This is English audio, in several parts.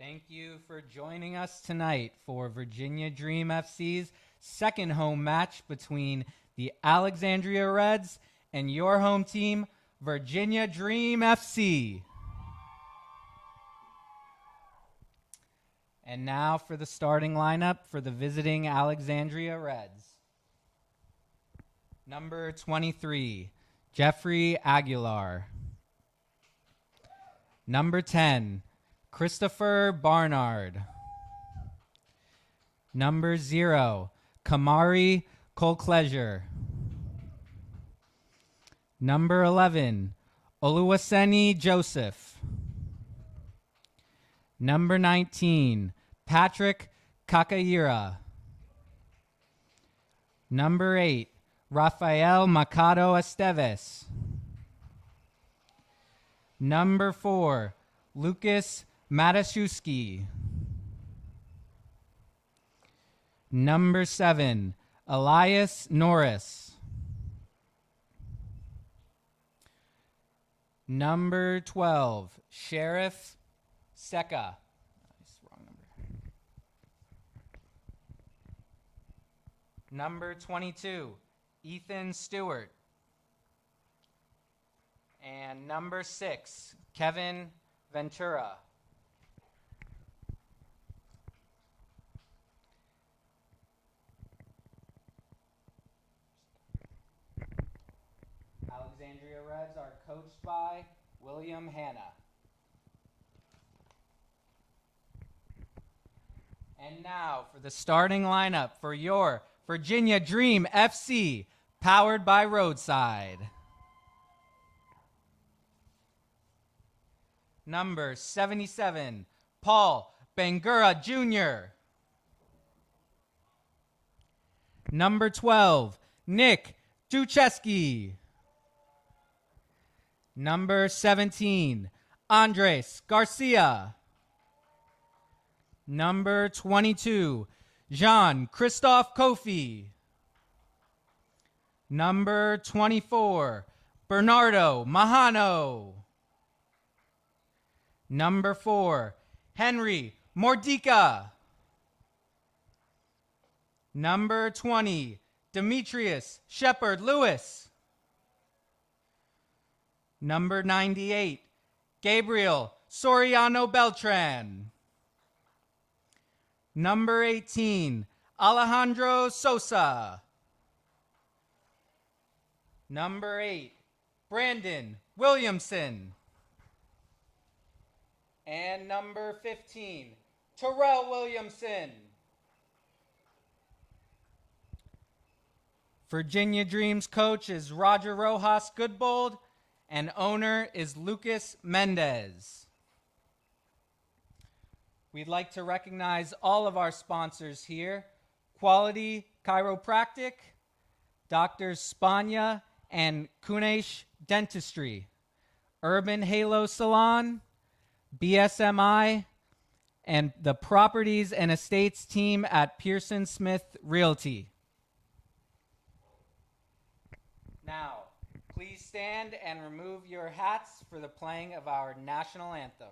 Thank you for joining us tonight for Virginia Dream FC's second home match between the Alexandria Reds and your home team, Virginia Dream FC. And now for the starting lineup for the visiting Alexandria Reds. Number 23, Jeffrey Aguilar. Number 10, Christopher Barnard. Number 0, Kamari Colcleasure. Number 11, Oluwaseni Joseph. Number 19, Patrick Kakayira. Number 8, Rafael Macado Esteves. Number 4, Lucas Mataszewski. Number 7, Elias Norris. Number 12, Sheriff Seka. Wrong number. Number 22, Ethan Stewart. And number 6, Kevin Ventura. Alexandria Reds are coached by William Hanna. And now for the starting lineup for your Virginia Dream FC, powered by Roadside. Number 77, Paul Bangura Jr. Number 12, Nick Ducheski. Number 17, Andres Garcia. Number 22, Jean-Christophe Kofi. Number 24, Bernardo Mahano. Number 4, Henry Mordica. Number 20, Demetrius Shepard Lewis. Number 98, Gabriel Soriano Beltran. Number 18, Alejandro Sosa. Number 8, Brandon Williamson. And number 15, Terrell Williamson. Virginia Dreams coach is Roger Rojas Goodbold, and owner is Lucas Mendez. We'd like to recognize all of our sponsors here: Quality Chiropractic, Doctors Spania and Kunesh Dentistry, Urban Halo Salon, BSMI, and the Properties and Estates team at Pearson Smith Realty. Now, please stand and remove your hats for the playing of our national anthem.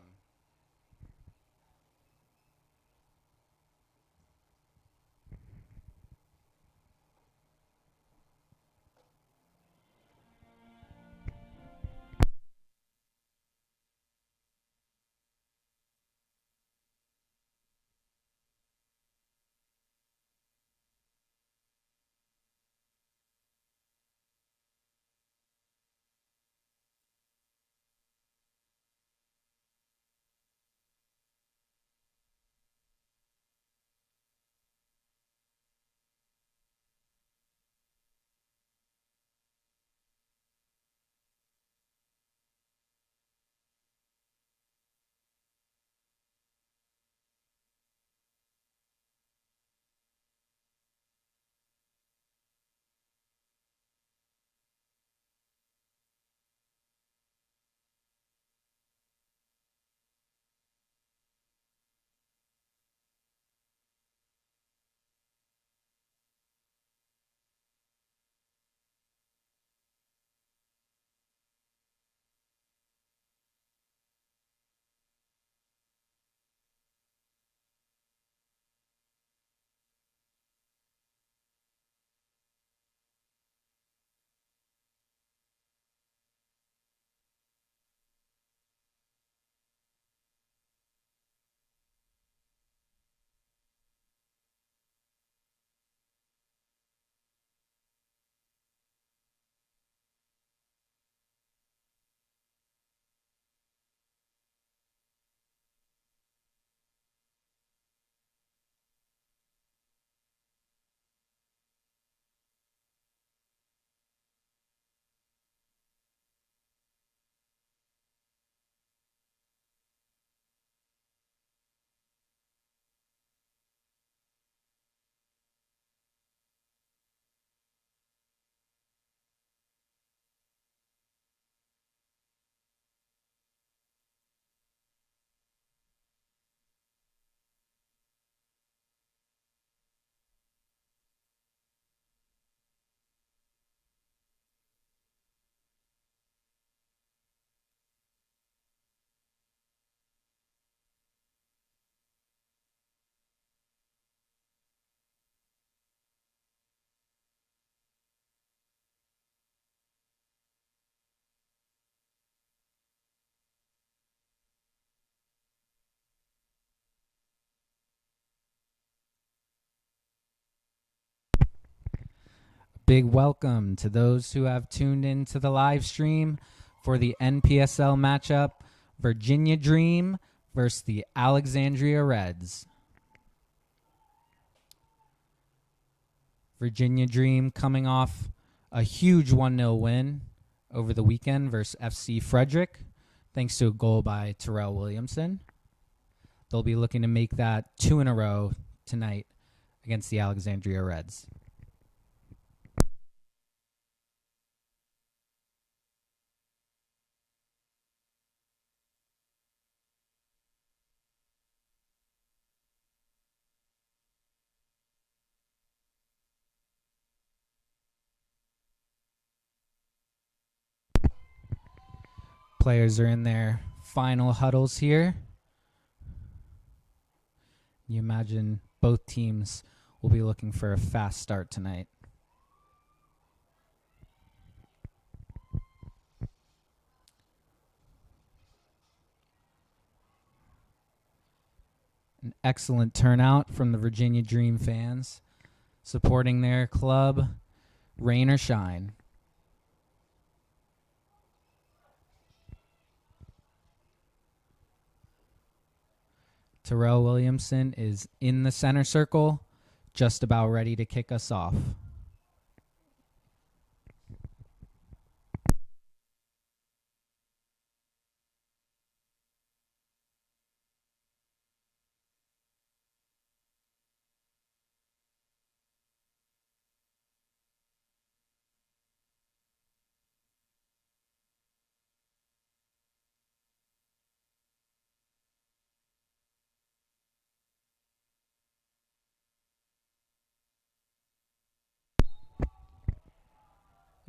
big welcome to those who have tuned in to the live stream for the NPSL matchup, Virginia Dream versus the Alexandria Reds. Virginia Dream coming off a huge 1-0 win over the weekend versus FC Frederick, thanks to a goal by Terrell Williamson. They'll be looking to make that 2 in a row tonight against the Alexandria Reds. Players are in their final huddles here. You imagine both teams will be looking for a fast start tonight. An excellent turnout from the Virginia Dream fans, supporting their club, rain or shine. Terrell Williamson is in the center circle, just about ready to kick us off.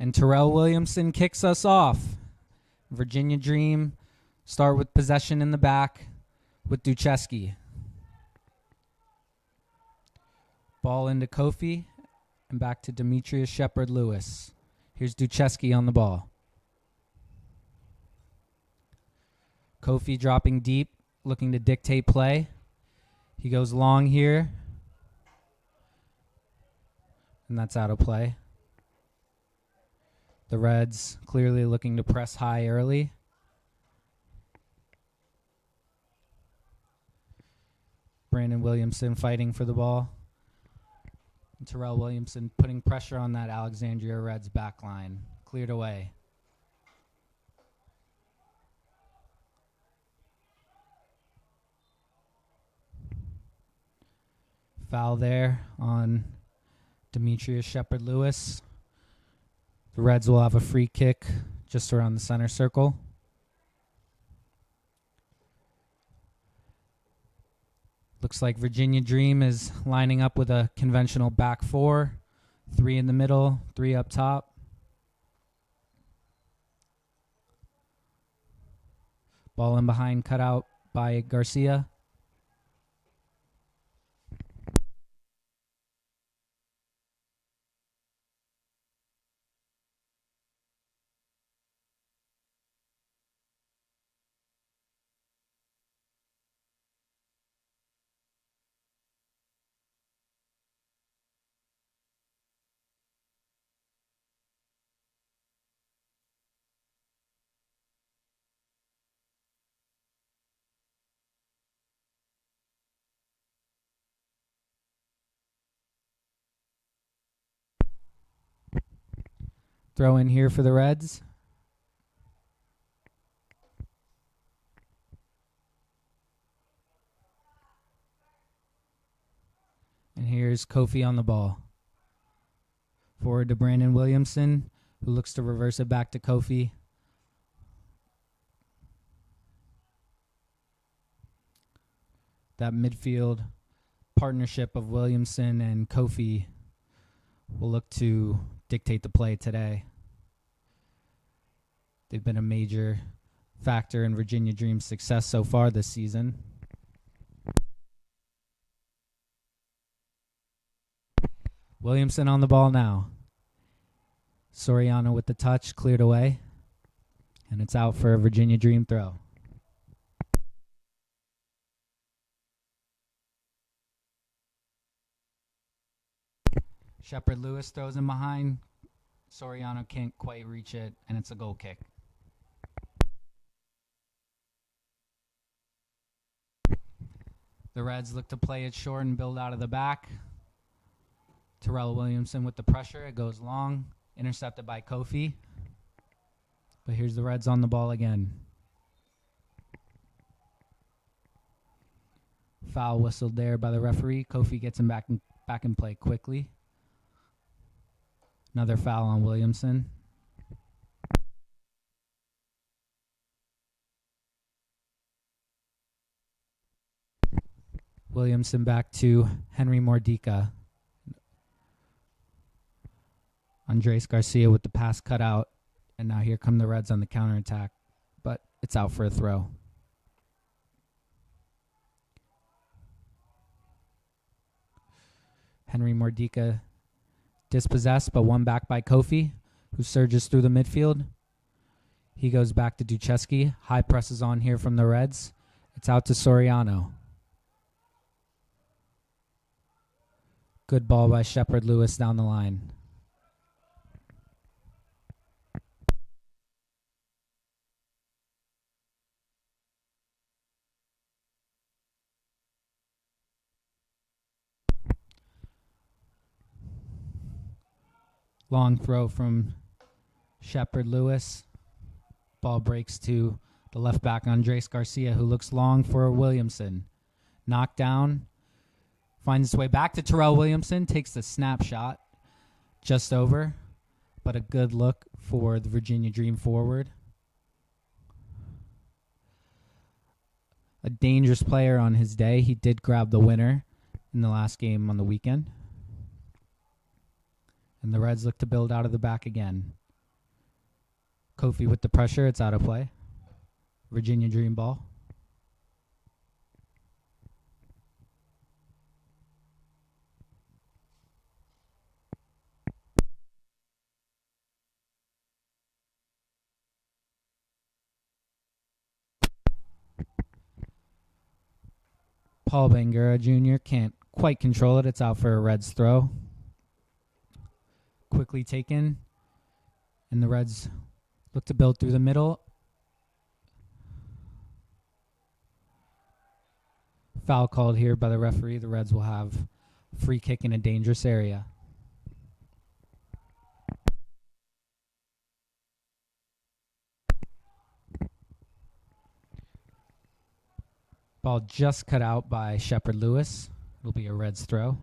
And Terrell Williamson kicks us off. Virginia Dream start with possession in the back with Ducheski. Ball into Kofi and back to Demetrius Shepard-Lewis. Here's Ducheski on the ball. Kofi dropping deep, looking to dictate play. He goes long here. And that's out of play. The Reds clearly looking to press high early. Brandon Williamson fighting for the ball. And Terrell Williamson putting pressure on that Alexandria Reds back line. Cleared away. Foul there on Demetrius Shepard-Lewis. The Reds will have a free kick just around the center circle. Looks like Virginia Dream is lining up with a conventional back four. 3 in the middle, 3 up top. Ball in behind, cut out by Garcia. Throw in here for the Reds. And here's Kofi on the ball. Forward to Brandon Williamson, who looks to reverse it back to Kofi. That midfield partnership of Williamson and Kofi will look to dictate the play today. They've been a major factor in Virginia Dream's success so far this season. Williamson on the ball now. Soriano with the touch, cleared away. And it's out for a Virginia Dream throw. Shepard-Lewis throws in behind, Soriano can't quite reach it, and it's a goal kick. The Reds look to play it short and build out of the back. Terrell Williamson with the pressure. It goes long. Intercepted by Kofi. But here's the Reds on the ball again. Foul whistled there by the referee. Kofi gets him back in play quickly. Another foul on Williamson. Williamson back to Henry Mordica. Andres Garcia with the pass cut out. And now here come the Reds on the counterattack. But it's out for a throw. Henry Mordica dispossessed, but won back by Kofi, who surges through the midfield. He goes back to Ducheski. High presses on here from the Reds. It's out to Soriano. Good ball by Shepard Lewis down the line. Long throw from Shepard Lewis. Ball breaks to the left back, Andres Garcia, who looks long for Williamson. Knocked down. Finds its way back to Terrell Williamson. Takes the snapshot. Just over. But a good look for the Virginia Dream forward. A dangerous player on his day. He did grab the winner in the last game on the weekend. And the Reds look to build out of the back again. Kofi with the pressure. It's out of play. Virginia Dream ball. Paul Bangura Jr. can't quite control it. It's out for a Reds throw. Quickly taken, and the Reds look to build through the middle. Foul called here by the referee. The Reds will have free kick in a dangerous area. Ball just cut out by Shepard Lewis. It'll be a Reds throw.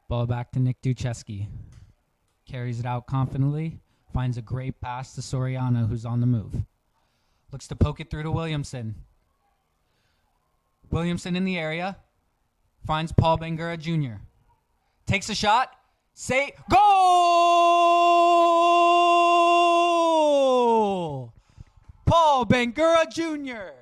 Ball back to Nick Ducheski. Carries it out confidently. Finds a great pass to Soriano, who's on the move. Looks to poke it through to Williamson. Williamson in the area. Finds Paul Bangura Jr. Takes a shot. Goal! Paul Bangura Jr.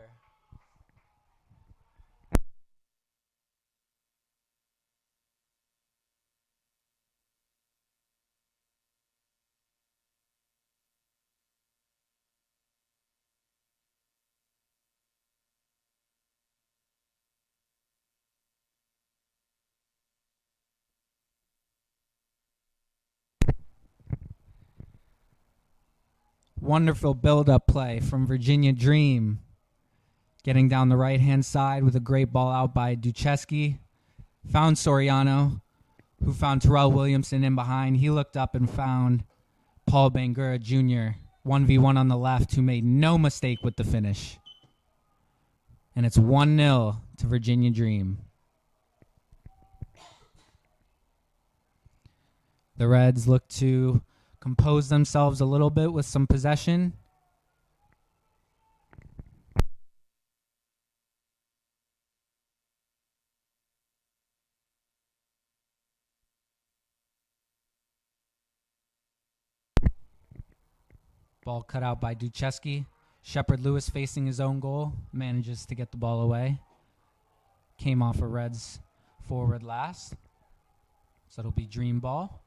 Wonderful build-up play from Virginia Dream. Getting down the right-hand side with a great ball out by Ducheski. Found Soriano, who found Terrell Williamson in behind. He looked up and found Paul Bangura Jr., 1v1 on the left, who made no mistake with the finish. And it's 1-0 to Virginia Dream. The Reds look to compose themselves a little bit with some possession. Ball cut out by Ducheski. Shepard Lewis facing his own goal. Manages to get the ball away. Came off a Reds forward last. So it'll be Dream ball.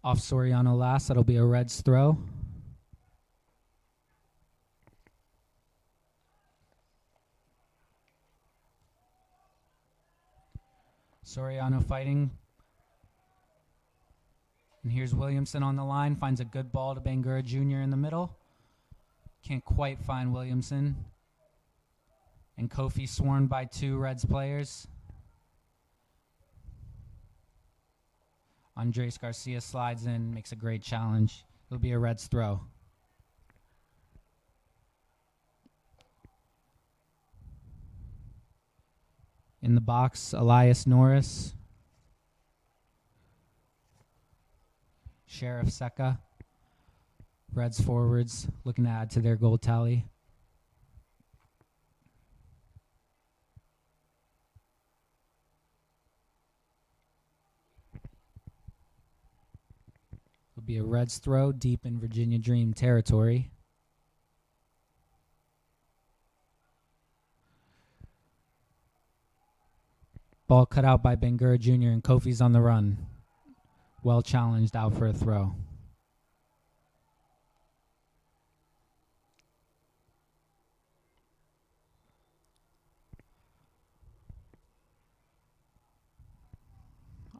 Off Soriano last. That'll be a Reds throw. Soriano fighting. And here's Williamson on the line. Finds a good ball to Bangura Jr. in the middle. Can't quite find Williamson. And Kofi swarmed by 2 Reds players. Andres Garcia slides in, makes a great challenge. It'll be a Reds throw. In the box, Elias Norris. Sheriff Seca. Reds forwards looking to add to their goal tally. It'll be a Reds throw deep in Virginia Dream territory. Ball cut out by Bangura Jr. and Kofi's on the run. Well challenged out for a throw.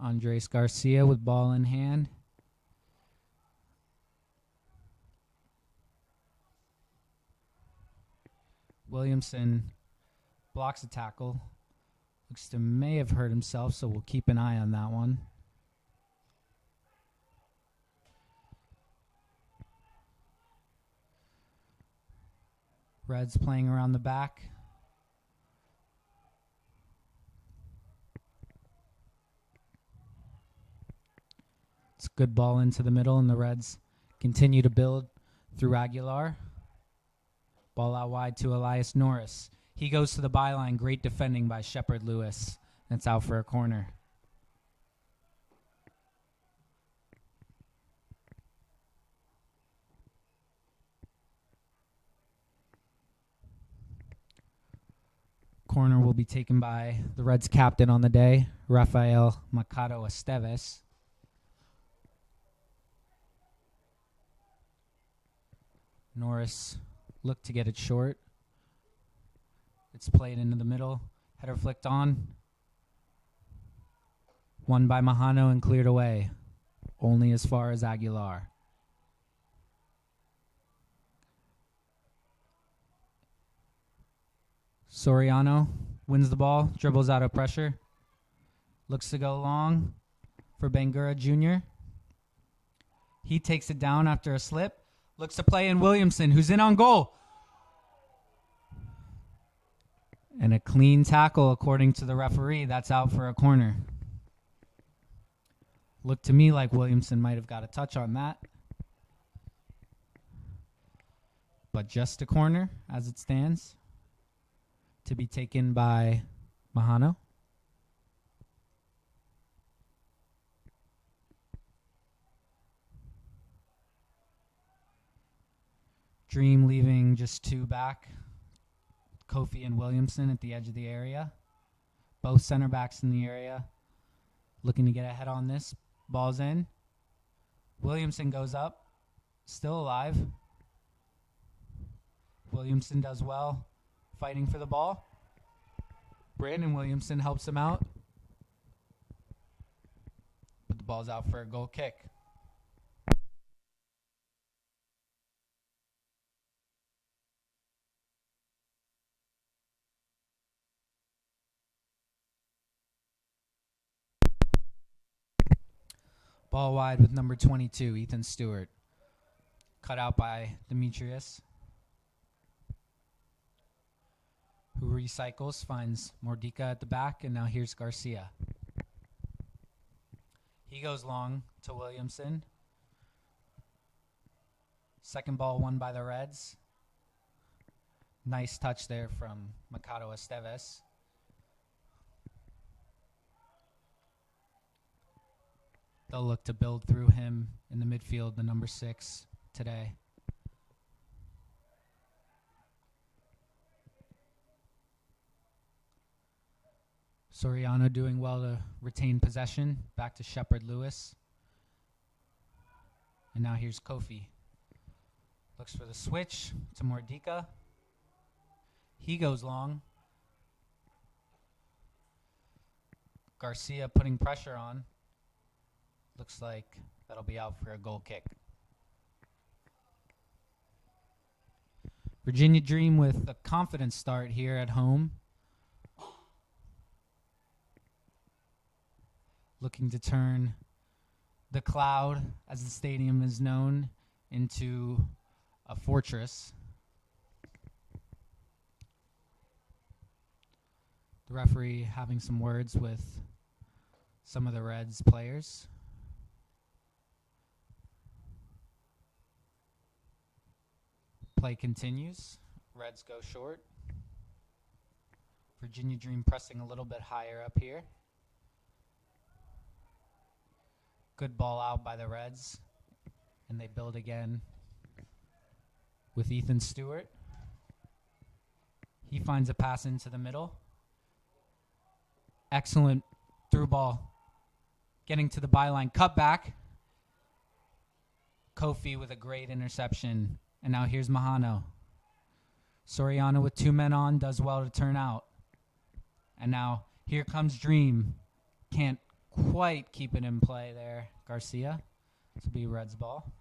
Andres Garcia with ball in hand. Williamson blocks a tackle. Looks to may have hurt himself, so we'll keep an eye on that one. Reds playing around the back. It's a good ball into the middle, and the Reds continue to build through Aguilar. Ball out wide to Elias Norris. He goes to the byline. Great defending by Shepard Lewis. That's out for a corner. Corner will be taken by the Reds captain on the day, Rafael Mercado Esteves. Norris looked to get it short. It's played into the middle. Header flicked on. Won by Mahano and cleared away. Only as far as Aguilar. Soriano wins the ball, dribbles out of pressure. Looks to go long for Bangura Jr. He takes it down after a slip. Looks to play in Williamson, who's in on goal. And a clean tackle, according to the referee. That's out for a corner. Looked to me like Williamson might have got a touch on that. But just a corner as it stands. To be taken by Mahano. Dream leaving just 2 back. Kofi and Williamson at the edge of the area. Both center backs in the area. Looking to get ahead on this. Ball's in. Williamson goes up. Still alive. Williamson does well. Fighting for the ball. Brandon Williamson helps him out. But the ball's out for a goal kick. Ball wide with number 22, Ethan Stewart. Cut out by Demetrius, who recycles, finds Mordica at the back, and now here's Garcia. He goes long to Williamson. Second ball won by the Reds. Nice touch there from Mercado Esteves. They'll look to build through him in the midfield, the number 6 today. Soriano doing well to retain possession. Back to Shepard Lewis. And now here's Kofi. Looks for the switch to Mordika. He goes long. Garcia putting pressure on. Looks like that'll be out for a goal kick. Virginia Dream with a confident start here at home. Looking to turn the Cloud, as the stadium is known, into a fortress. The referee having some words with some of the Reds players. Play continues. Reds go short. Virginia Dream pressing a little bit higher up here. Good ball out by the Reds. And they build again with Ethan Stewart. He finds a pass into the middle. Excellent through ball. Getting to the byline. Cut back. Kofi with a great interception. And now here's Mahano. Soriano with 2 men on. Does well to turn out. And now here comes Dream. Can't quite keep it in play there. Garcia. This will be Reds ball.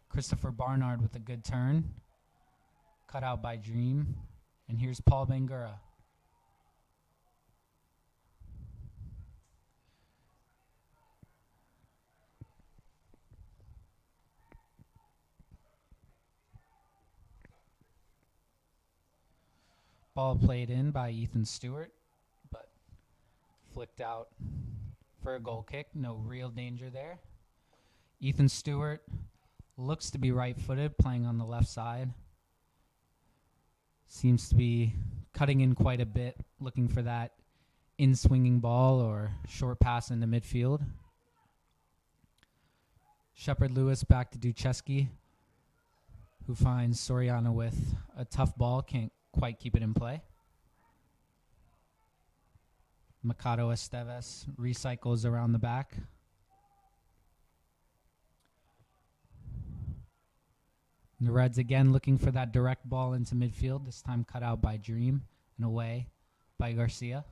Christopher Barnard with a good turn. Cut out by Dream. And here's Paul Bangura. Ball played in by Ethan Stewart, but flicked out for a goal kick. No real danger there. Ethan Stewart looks to be right-footed, playing on the left side. Seems to be cutting in quite a bit, looking for that in-swinging ball or short pass into midfield. Shepard Lewis back to Ducheski, who finds Soriano with a tough ball, can't quite keep it in play. Mikado Esteves recycles around the back. And the Reds again looking for that direct ball into midfield, this time cut out by Dream and away by Garcia.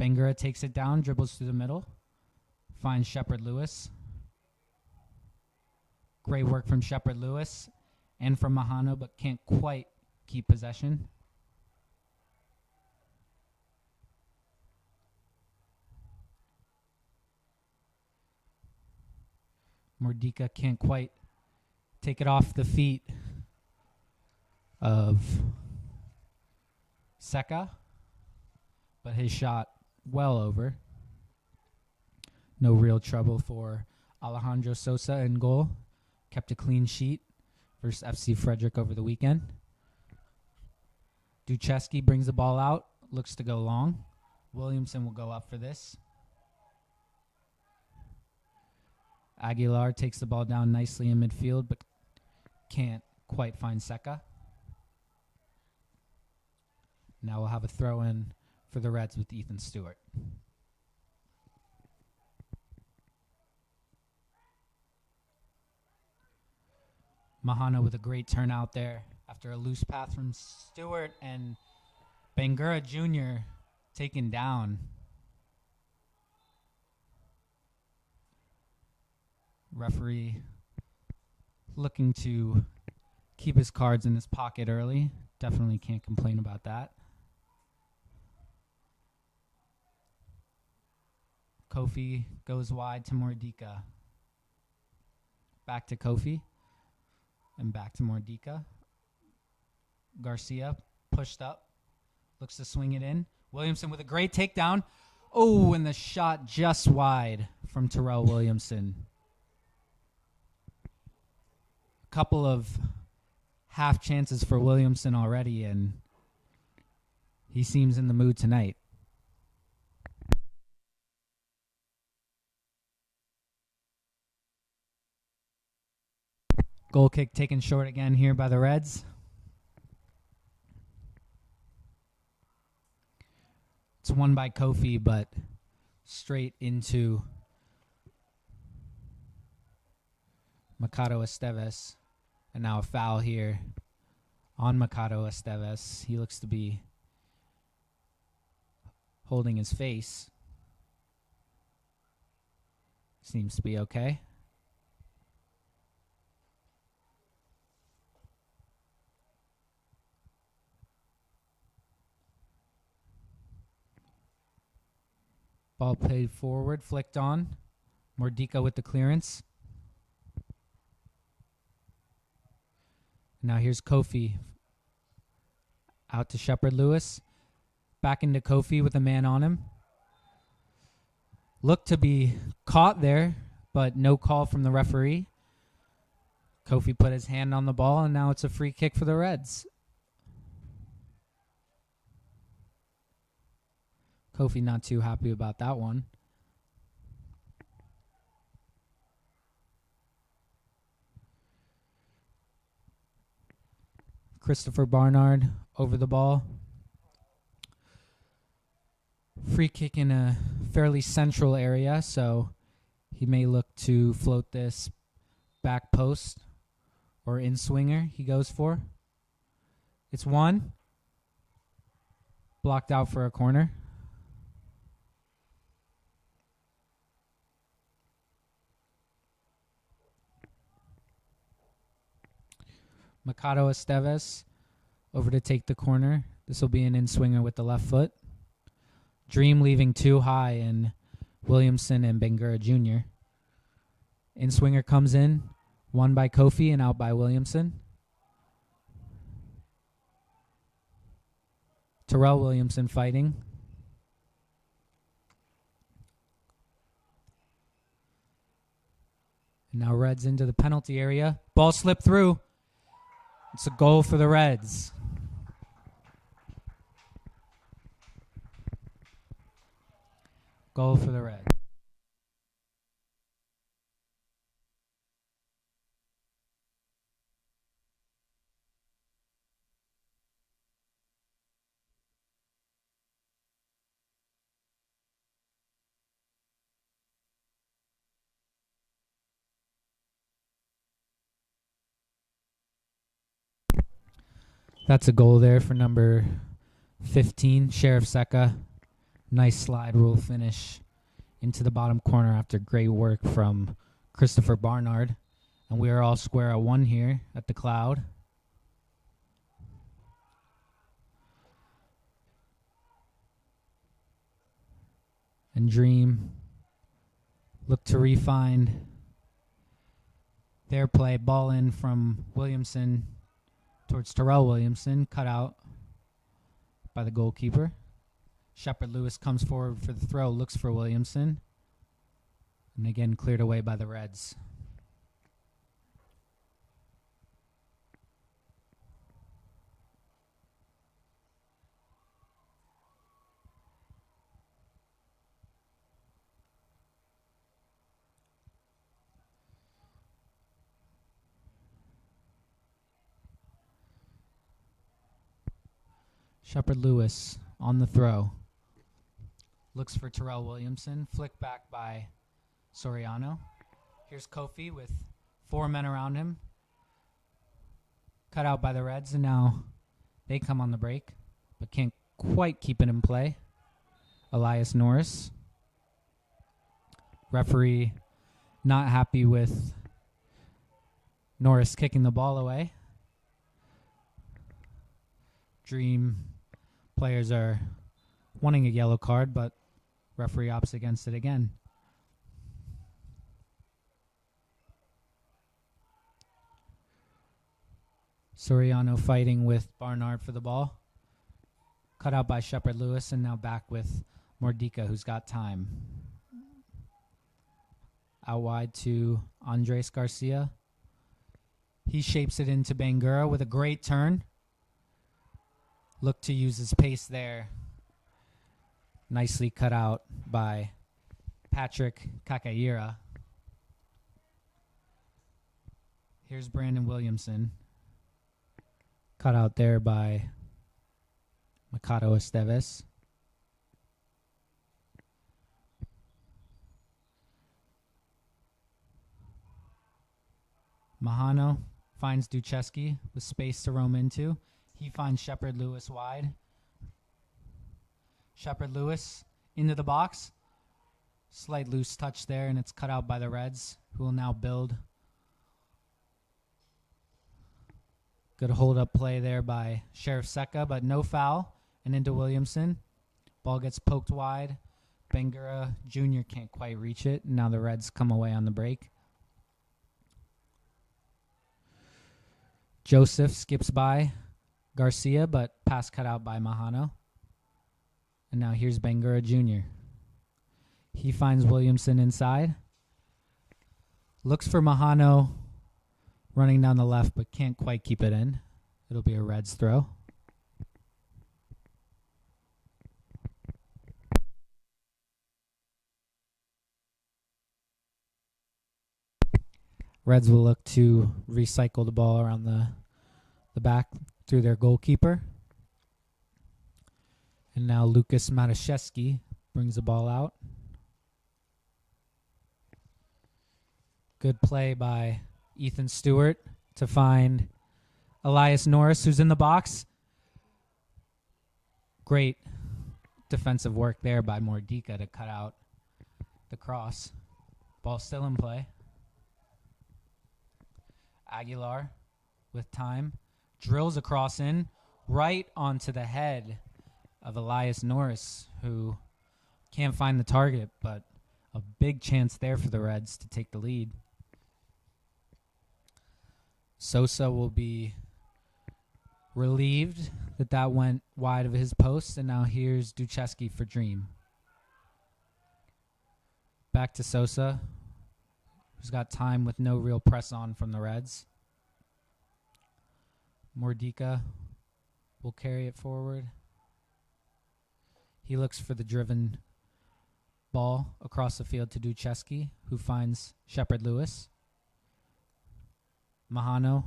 Bangura takes it down, dribbles through the middle, finds Shepard Lewis. Great work from Shepard Lewis and from Mahano, but can't quite keep possession. Mordika can't quite take it off the feet of Seca, but his shot well over. No real trouble for Alejandro Sosa in goal. Kept a clean sheet versus FC Frederick over the weekend. Ducheski brings the ball out, looks to go long. Williamson will go up for this. Aguilar takes the ball down nicely in midfield, but can't quite find Seca. Now we'll have a throw in for the Reds with Ethan Stewart. Mahano with a great turnout there after a loose pass from Stewart, and Bangura Jr. taken down. Referee looking to keep his cards in his pocket early. Definitely can't complain about that. Kofi goes wide to Mordika. Back to Kofi. And back to Mordika. Garcia pushed up. Looks to swing it in. Williamson with a great takedown. Oh, and the shot just wide from Terrell Williamson. Couple of half chances for Williamson already, and he seems in the mood tonight. Goal kick taken short again here by the Reds. It's won by Kofi, but straight into Mikado Esteves. And now a foul here on Mikado Esteves. He looks to be holding his face. Seems to be okay. Ball played forward, flicked on. Mordika with the clearance. Now here's Kofi. Out to Shepard Lewis. Back into Kofi with a man on him. Looked to be caught there, but no call from the referee. Kofi put his hand on the ball, and now it's a free kick for the Reds. Kofi not too happy about that one. Christopher Barnard over the ball. Free kick in a fairly central area, so he may look to float this back post or in swinger he goes for. It's one. Blocked out for a corner. Mikado Esteves over to take the corner. This will be an in-swinger with the left foot. Dream leaving too high, and Williamson and Bangura Jr. In-swinger comes in, won by Kofi and out by Williamson. Terrell Williamson fighting. And now Reds into the penalty area. Ball slipped through. It's a goal for the Reds. Goal for the Reds. That's a goal there for number 15, Sheriff Seka. Nice slide rule finish into the bottom corner after great work from Christopher Barnard. And we are all square at one here at the Cloud. And Dream look to refine their play. Ball in from Williamson towards Terrell Williamson, cut out by the goalkeeper. Shepard Lewis comes forward for the throw, looks for Williamson, and again cleared away by the Reds. Shepard Lewis on the throw. Looks for Terrell Williamson. Flick back by Soriano. Here's Kofi with 4 men around him. Cut out by the Reds, and now they come on the break, but can't quite keep it in play. Elias Norris. Referee not happy with Norris kicking the ball away. Dream players are wanting a yellow card, but referee opts against it again. Soriano fighting with Barnard for the ball. Cut out by Shepard Lewis, and now back with Mordika, who's got time. Out wide to Andres Garcia. He shapes it into Bangura with a great turn. Look to use his pace there. Nicely cut out by Patrick Kakayira. Here's Brandon Williamson. Cut out there by Mikado Esteves. Mahano finds Duchesky with space to roam into. He finds Shepard Lewis wide. Shepard Lewis into the box. Slight loose touch there, and it's cut out by the Reds, who will now build. Good hold-up play there by Sheriff Seka, but no foul, and into Williamson. Ball gets poked wide. Bangura Jr. can't quite reach it. Now the Reds come away on the break. Joseph skips by Garcia, but pass cut out by Mahano. And now here's Bangura Jr. He finds Williamson inside. Looks for Mahano running down the left, but can't quite keep it in. It'll be a Reds throw. Reds will look to recycle the ball around the back through their goalkeeper. And now Lucas Matuszewski brings the ball out. Good play by Ethan Stewart to find Elias Norris, who's in the box. Great defensive work there by Mordika to cut out the cross. Ball still in play. Aguilar with time drills a cross in right onto the head of Elias Norris, who can't find the target, but a big chance there for the Reds to take the lead. Sosa will be relieved that went wide of his post, and now here's Duchesky for Dream. Back to Sosa, who's got time with no real press on from the Reds. Mordika will carry it forward. He looks for the driven ball across the field to Duchesky, who finds Shepard Lewis. Mahano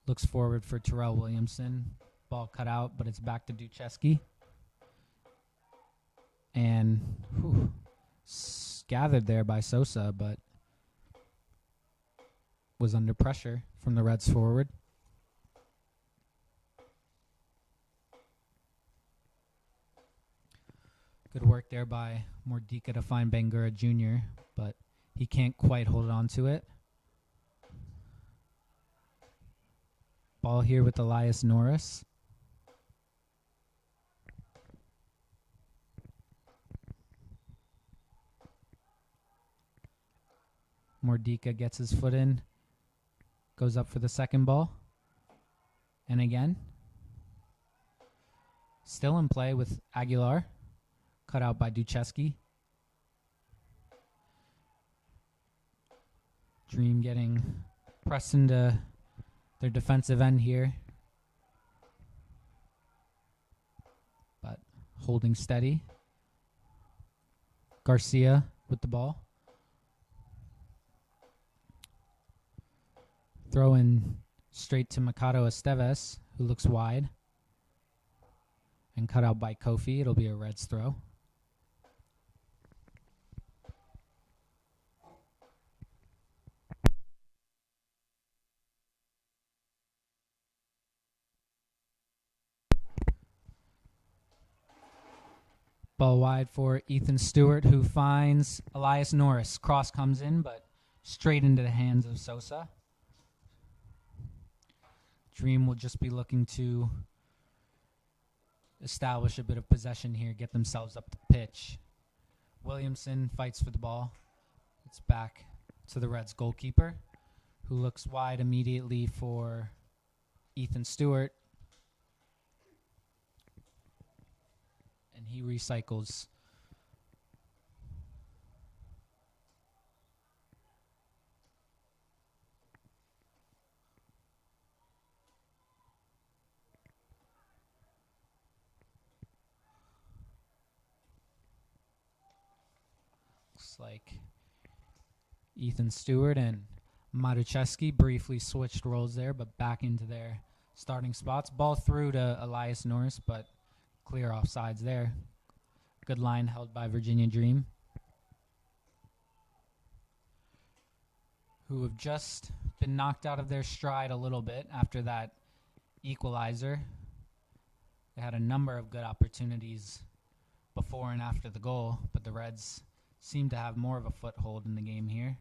looks forward for Terrell Williamson. Ball cut out, but it's back to Duchesky. And gathered there by Sosa, but was under pressure from the Reds forward. Good work there by Mordika to find Bangura Jr., but he can't quite hold on to it. Ball here with Elias Norris. Mordika gets his foot in, goes up for the second ball, and again. Still in play with Aguilar, cut out by Duchesky. Dream getting pressed into their defensive end here, but holding steady. Garcia with the ball. Throw in straight to Mikado Esteves, who looks wide. And cut out by Kofi. It'll be a Reds throw. Ball wide for Ethan Stewart, who finds Elias Norris. Cross comes in, but straight into the hands of Sosa. Dream will just be looking to establish a bit of possession here, get themselves up the pitch. Williamson fights for the ball. It's back to the Reds goalkeeper, who looks wide immediately for Ethan Stewart. And he recycles. Looks like Ethan Stewart and Matuszewski briefly switched roles there, but back into their starting spots. Ball through to Elias Norris, but clear offsides there. Good line held by Virginia Dream, who have just been knocked out of their stride a little bit after that equalizer. They had a number of good opportunities before and after the goal, but the Reds seem to have more of a foothold in the game here.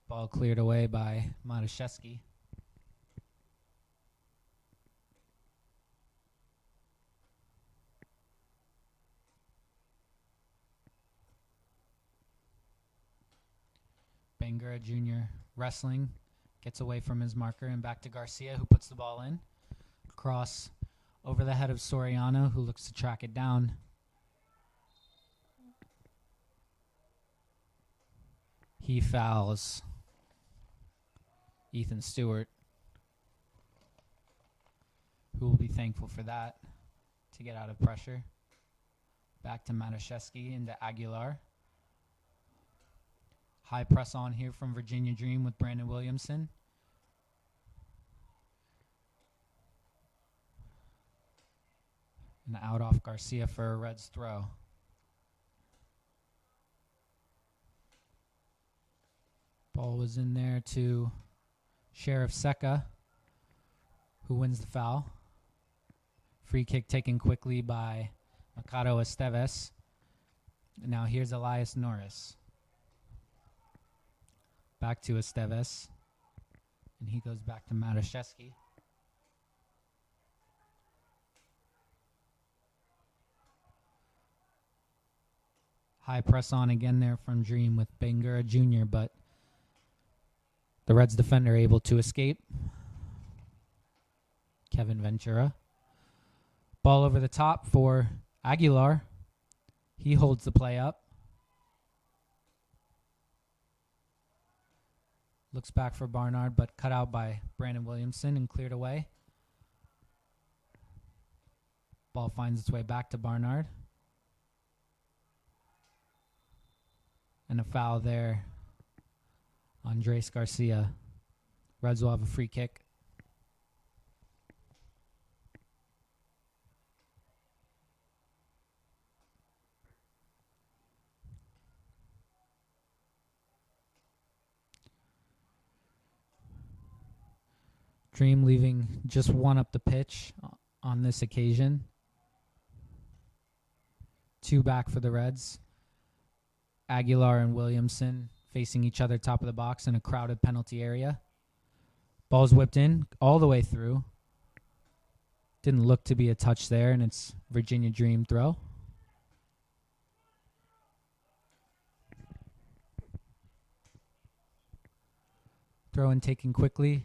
Ball cleared away by Matuszewski. Bangura Jr. wrestling, gets away from his marker and back to Garcia, who puts the ball in. Cross over the head of Soriano, who looks to track it down. He fouls Ethan Stewart, who will be thankful for that to get out of pressure. Back to Matuszewski into Aguilar. High press on here from Virginia Dream with Brandon Williamson. And out off Garcia for a Reds throw. Ball was in there to Sheriff Seca, who wins the foul. Free kick taken quickly by Mikado Esteves. And now here's Elias Norris. Back to Esteves. And he goes back to Matuszewski. High press on again there from Dream with Bangura Jr., but the Reds defender able to escape. Kevin Ventura. Ball over the top for Aguilar. He holds the play up. Looks back for Barnard, but cut out by Brandon Williamson and cleared away. Ball finds its way back to Barnard. And a foul there. Andres Garcia. Reds will have a free kick. Dream leaving just one up the pitch on this occasion. 2 back for the Reds. Aguilar and Williamson facing each other top of the box in a crowded penalty area. Ball's whipped in all the way through. Didn't look to be a touch there, and it's Virginia Dream throw. Throw in taken quickly.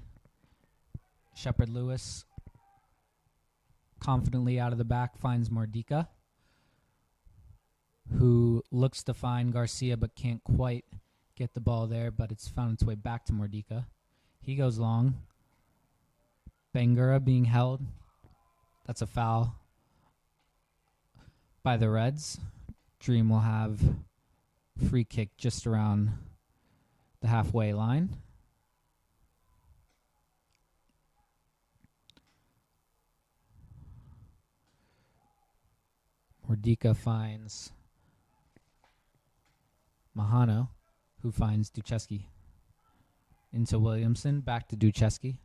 Shepard Lewis confidently out of the back finds Mordika, who looks to find Garcia but can't quite get the ball there, but it's found its way back to Mordika. He goes long. Bangura being held. That's a foul by the Reds. Dream will have free kick just around the halfway line. Mordika finds Mahano, who finds Duchesky. Into Williamson, back to Duchesky.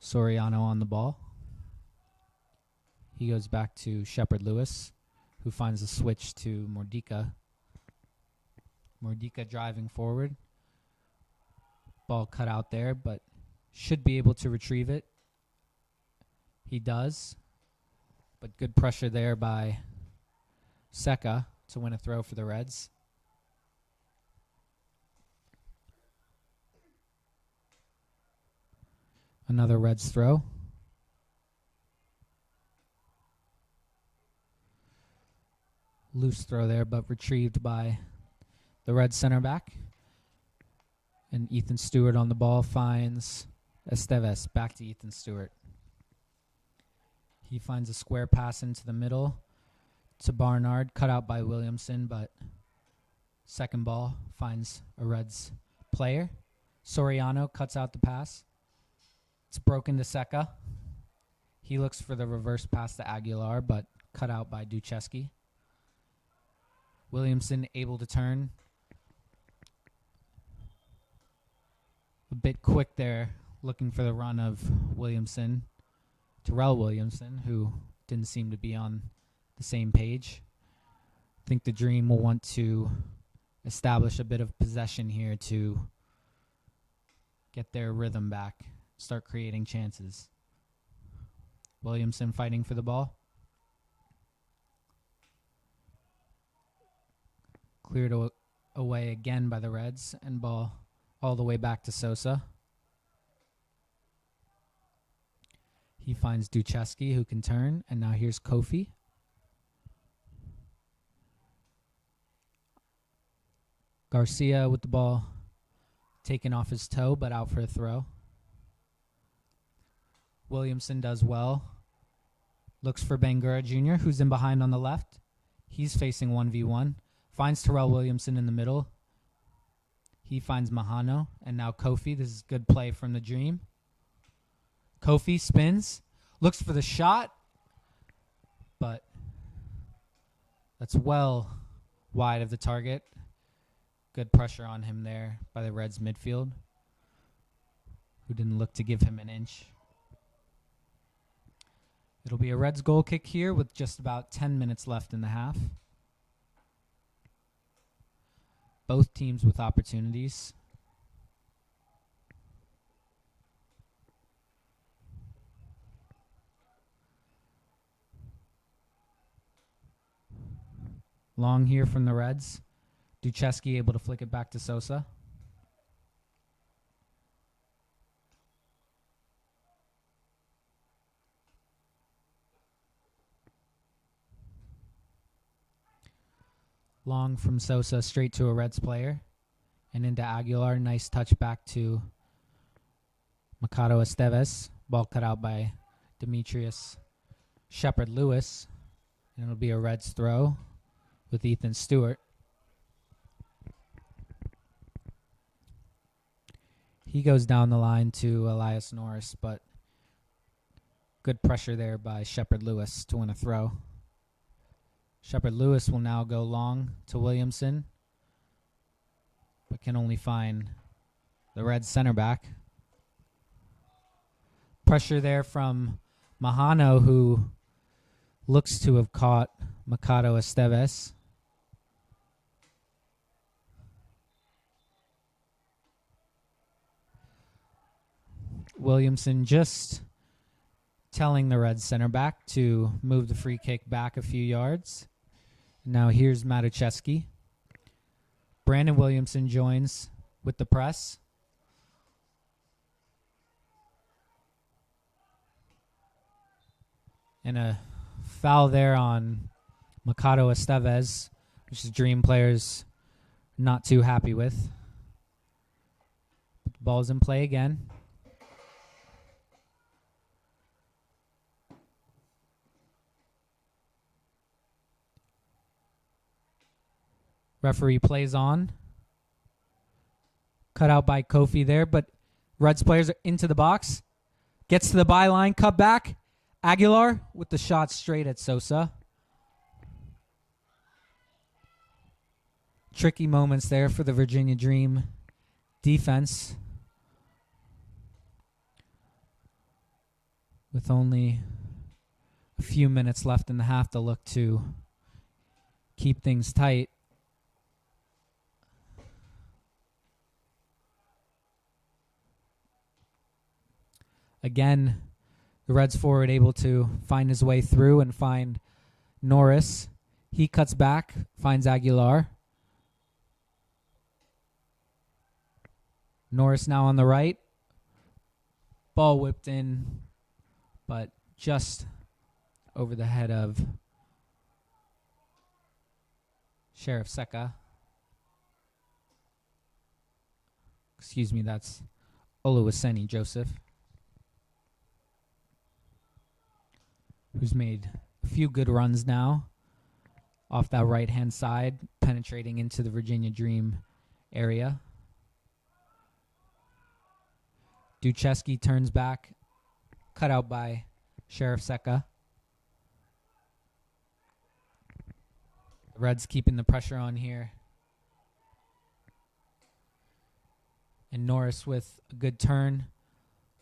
Soriano on the ball. He goes back to Shepard Lewis, who finds a switch to Mordika. Mordika driving forward. Ball cut out there, but should be able to retrieve it. He does. But good pressure there by Seca to win a throw for the Reds. Another Reds throw. Loose throw there, but retrieved by the Reds center back. And Ethan Stewart on the ball finds Esteves. Back to Ethan Stewart. He finds a square pass into the middle to Barnard, cut out by Williamson, but second ball finds a Reds player. Soriano cuts out the pass. It's broken to Seca. He looks for the reverse pass to Aguilar, but cut out by Duchesky. Williamson able to turn. A bit quick there, looking for the run of Williamson. Terrell Williamson, who didn't seem to be on the same page. I think the Dream will want to establish a bit of possession here to get their rhythm back, start creating chances. Williamson fighting for the ball. Cleared away again by the Reds, and ball all the way back to Sosa. He finds Duchesky, who can turn, and now here's Kofi. Garcia with the ball taken off his toe, but out for a throw. Williamson does well. Looks for Bangura Jr., who's in behind on the left. He's facing 1v1. Finds Terrell Williamson in the middle. He finds Mahano, and now Kofi. This is good play from the Dream. Kofi spins, looks for the shot, but that's well wide of the target. Good pressure on him there by the Reds midfield, who didn't look to give him an inch. It'll be a Reds goal kick here with just about 10 minutes left in the half. Both teams with opportunities. Long here from the Reds. Duchesky able to flick it back to Sosa. Long from Sosa straight to a Reds player and into Aguilar. Nice touch back to Mikado Esteves. Ball cut out by Demetrius Shepard-Lewis. And it'll be a Reds throw with Ethan Stewart. He goes down the line to Elias Norris, but good pressure there by Shepard-Lewis to win a throw. Shepard-Lewis will now go long to Williamson, but can only find the Reds center back. Pressure there from Mahano, who looks to have caught Mikado Esteves. Williamson just telling the Reds center back to move the free kick back a few yards. Now here's Matuszewski. Brandon Williamson joins with the press. And a foul there on Mikado Esteves, which the Dream players not too happy with. But the ball's in play again. Referee plays on. Cut out by Kofi there, but Reds players are into the box. Gets to the byline, cut back. Aguilar with the shot straight at Sosa. Tricky moments there for the Virginia Dream defense. With only a few minutes left in the half to look to keep things tight. Again, the Reds forward able to find his way through and find Norris. He cuts back, finds Aguilar. Norris now on the right. Ball whipped in, but just over the head of Sheriff Seka. Excuse me, that's Oluwaseni Joseph, who's made a few good runs now off that right-hand side, penetrating into the Virginia Dream area. Duchesky turns back, cut out by Sheriff Seka. The Reds keeping the pressure on here. And Norris with a good turn.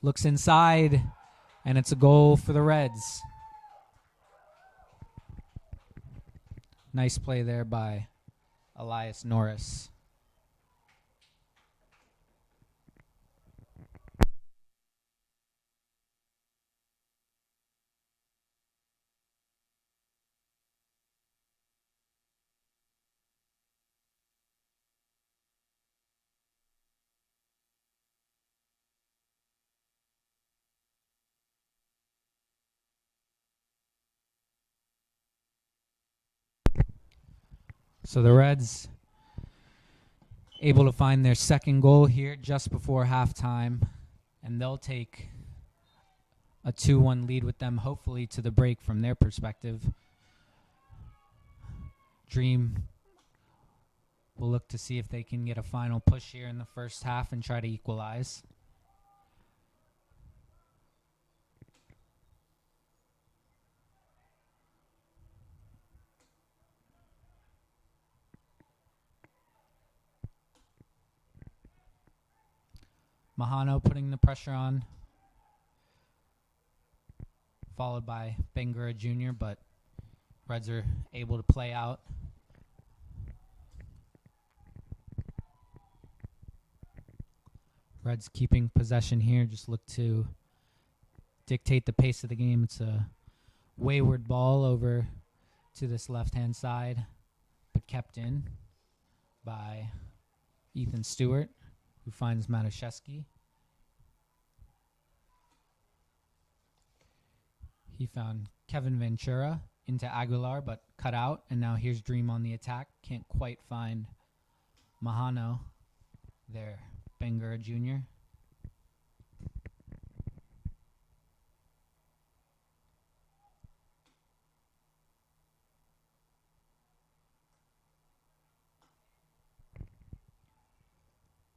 Looks inside, and it's a goal for the Reds. Nice play there by Elias Norris. So the Reds able to find their second goal here just before halftime, and they'll take a 2-1 lead with them, hopefully to the break from their perspective. Dream will look to see if they can get a final push here in the first half and try to equalize. Mahano putting the pressure on, followed by Bangura Jr., but Reds are able to play out. Reds keeping possession here, just look to dictate the pace of the game. It's a wayward ball over to this left-hand side, but kept in by Ethan Stewart, who finds Matuszewski. He found Kevin Ventura into Aguilar, but cut out, and now here's Dream on the attack. Can't quite find Mahano there. Bangura Jr.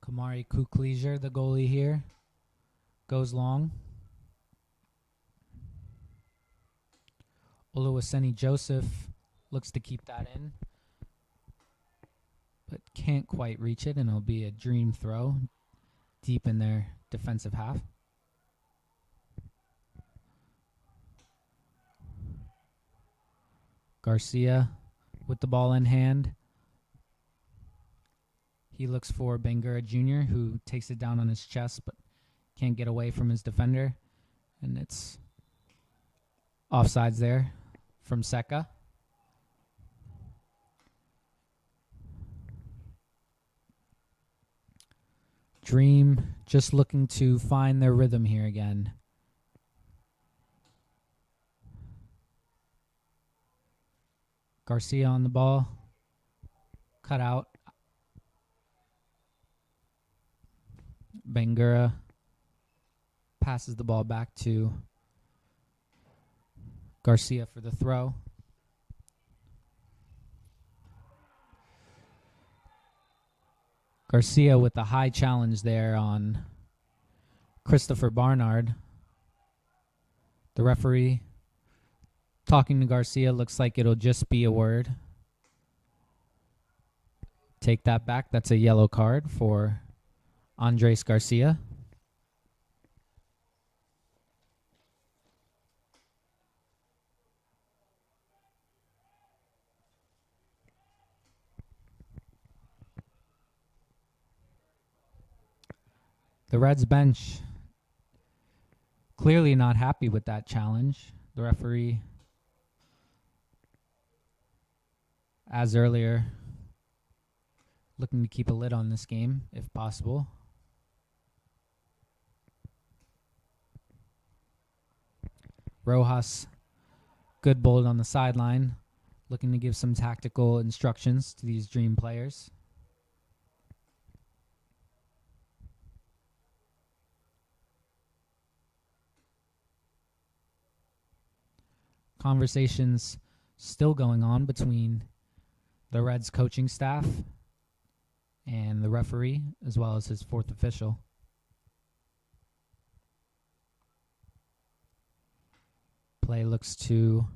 Kamari Kukleisure, the goalie here, goes long. Oluwaseni Joseph looks to keep that in, but can't quite reach it, and it'll be a Dream throw deep in their defensive half. Garcia with the ball in hand. He looks for Bangura Jr., who takes it down on his chest, but can't get away from his defender. And it's offsides there from Seka. Dream just looking to find their rhythm here again. Garcia on the ball. Cut out. Bangura passes the ball back to Garcia for the throw. Garcia with the high challenge there on Christopher Barnard. The referee talking to Garcia, looks like it'll just be a word. Take that back. That's a yellow card for Andres Garcia. The Reds bench clearly not happy with that challenge. The referee, as earlier, looking to keep a lid on this game if possible. Rojas, good bold on the sideline, looking to give some tactical instructions to these Dream players. Conversations still going on between the Reds coaching staff and the referee, as well as his fourth official. Play looks to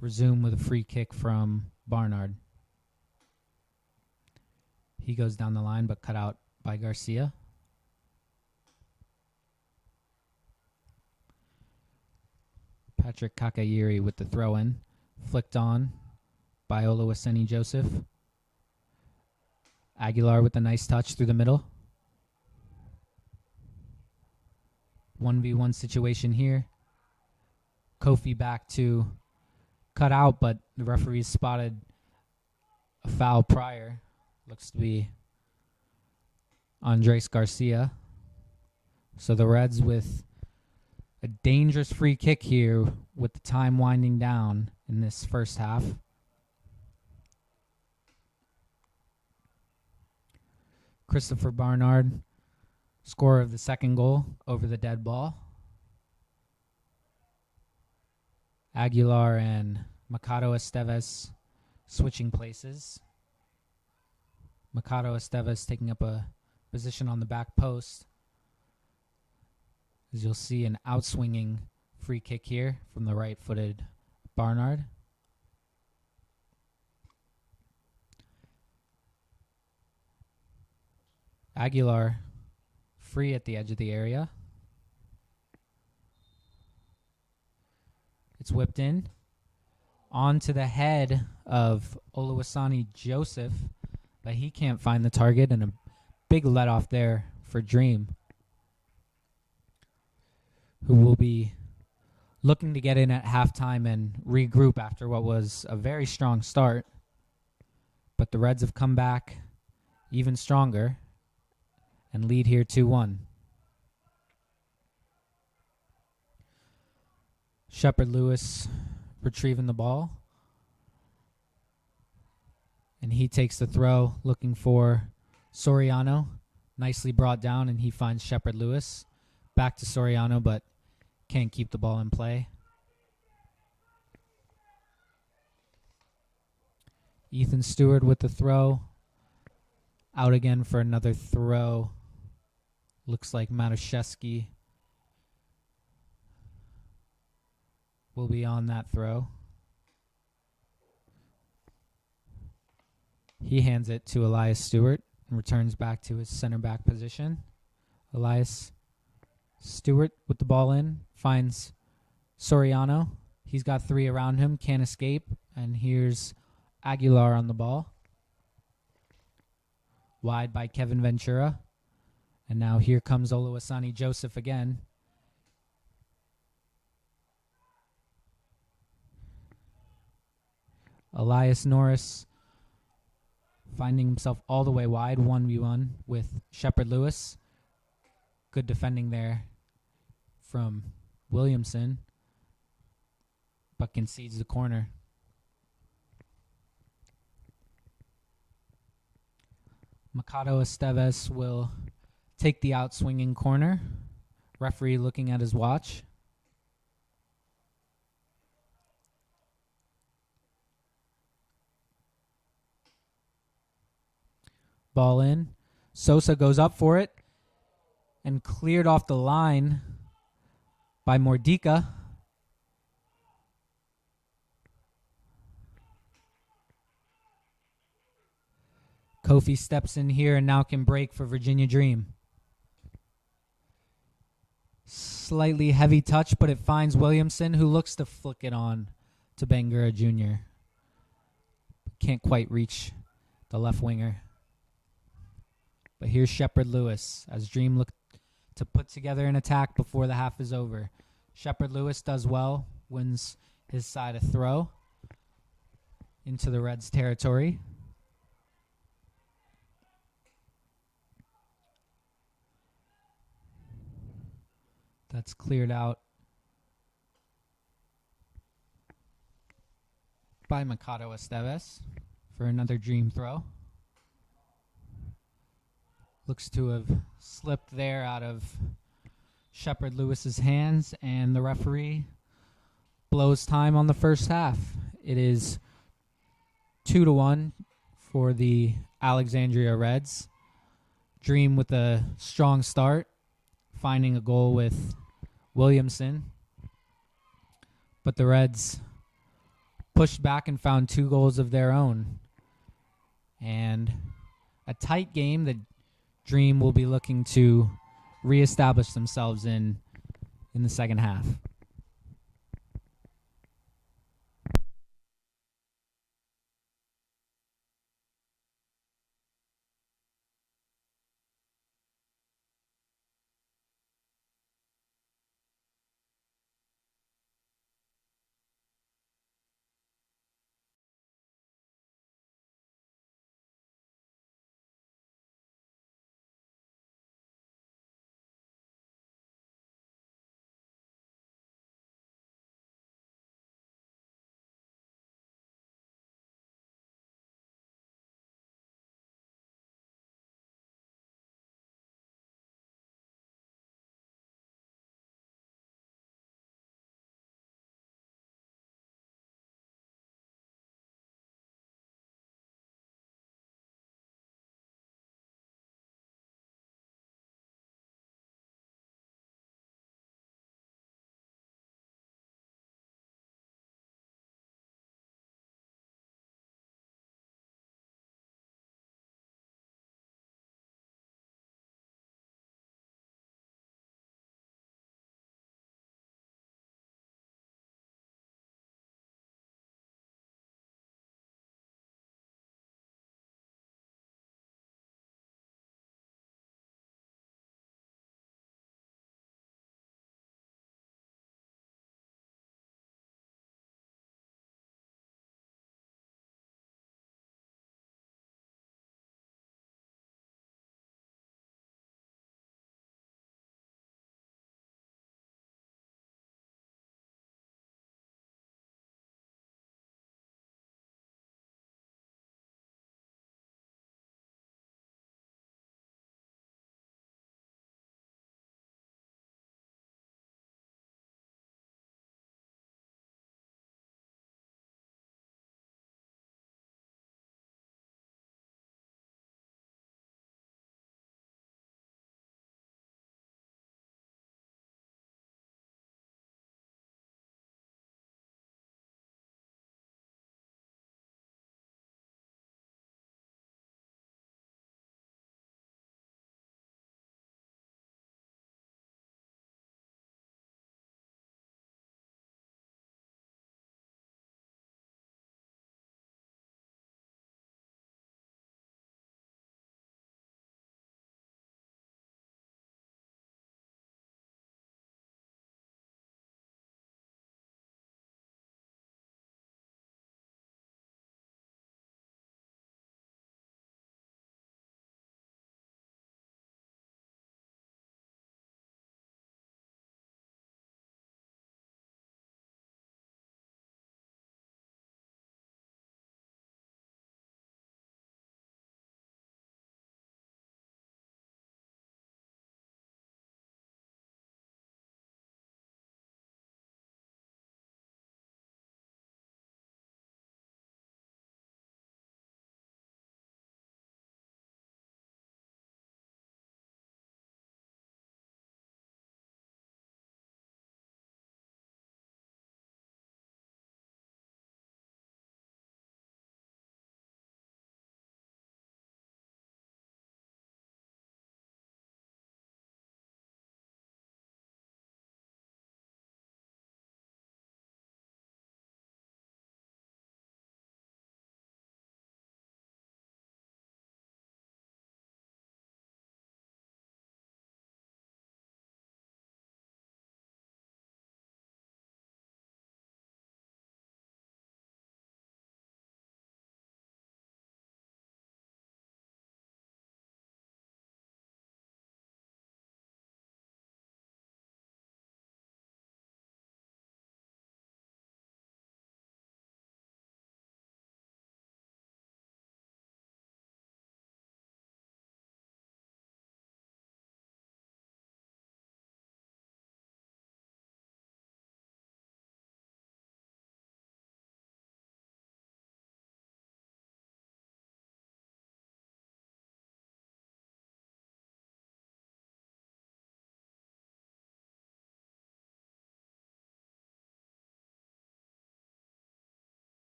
resume with a free kick from Barnard. He goes down the line, but cut out by Garcia. Patrick Kakayiri with the throw-in. Flicked on by Oluwaseni Joseph. Aguilar with a nice touch through the middle. 1v1 situation here. Kofi back to cut out, but the referee spotted a foul prior. Looks to be Andres Garcia. So the Reds with a dangerous free kick here with the time winding down in this first half. Christopher Barnard, scorer of the second goal over the dead ball. Aguilar and Mikado Esteves switching places. Mikado Esteves taking up a position on the back post. As you'll see, an outswinging free kick here from the right-footed Barnard. Aguilar free at the edge of the area. It's whipped in onto the head of Oluwaseni Joseph, but he can't find the target, and a big let-off there for Dream, who will be looking to get in at halftime and regroup after what was a very strong start. But the Reds have come back even stronger and lead here 2-1. Shepard Lewis retrieving the ball. And he takes the throw, looking for Soriano. Nicely brought down, and he finds Shepard Lewis. Back to Soriano, but can't keep the ball in play. Ethan Stewart with the throw. Out again for another throw. Looks like Matuszewski will be on that throw. He hands it to Elias Stewart and returns back to his center back position. Elias Stewart with the ball in, finds Soriano. He's got three around him, can't escape. And here's Aguilar on the ball. Wide by Kevin Ventura. And now here comes Oluwaseni Joseph again. Elias Norris finding himself all the way wide, 1v1 with Shepard Lewis. Good defending there from Williamson, but concedes the corner. Mikado Esteves will take the outswinging corner. Referee looking at his watch. Ball in. Sosa goes up for it and cleared off the line by Mordika. Kofi steps in here and now can break for Virginia Dream. Slightly heavy touch, but it finds Williamson, who looks to flick it on to Bangura Jr. Can't quite reach the left winger. But here's Shepard Lewis as Dream look to put together an attack before the half is over. Shepard Lewis does well, wins his side a throw into the Reds' territory. That's cleared out by Mikado Esteves for another Dream throw. Looks to have slipped there out of Shepard Lewis's hands, and the referee blows time on the first half. It is 2-1 for the Alexandria Reds. Dream with a strong start, finding a goal with Williamson. But the Reds pushed back and found two goals of their own. And a tight game that Dream will be looking to reestablish themselves in the second half.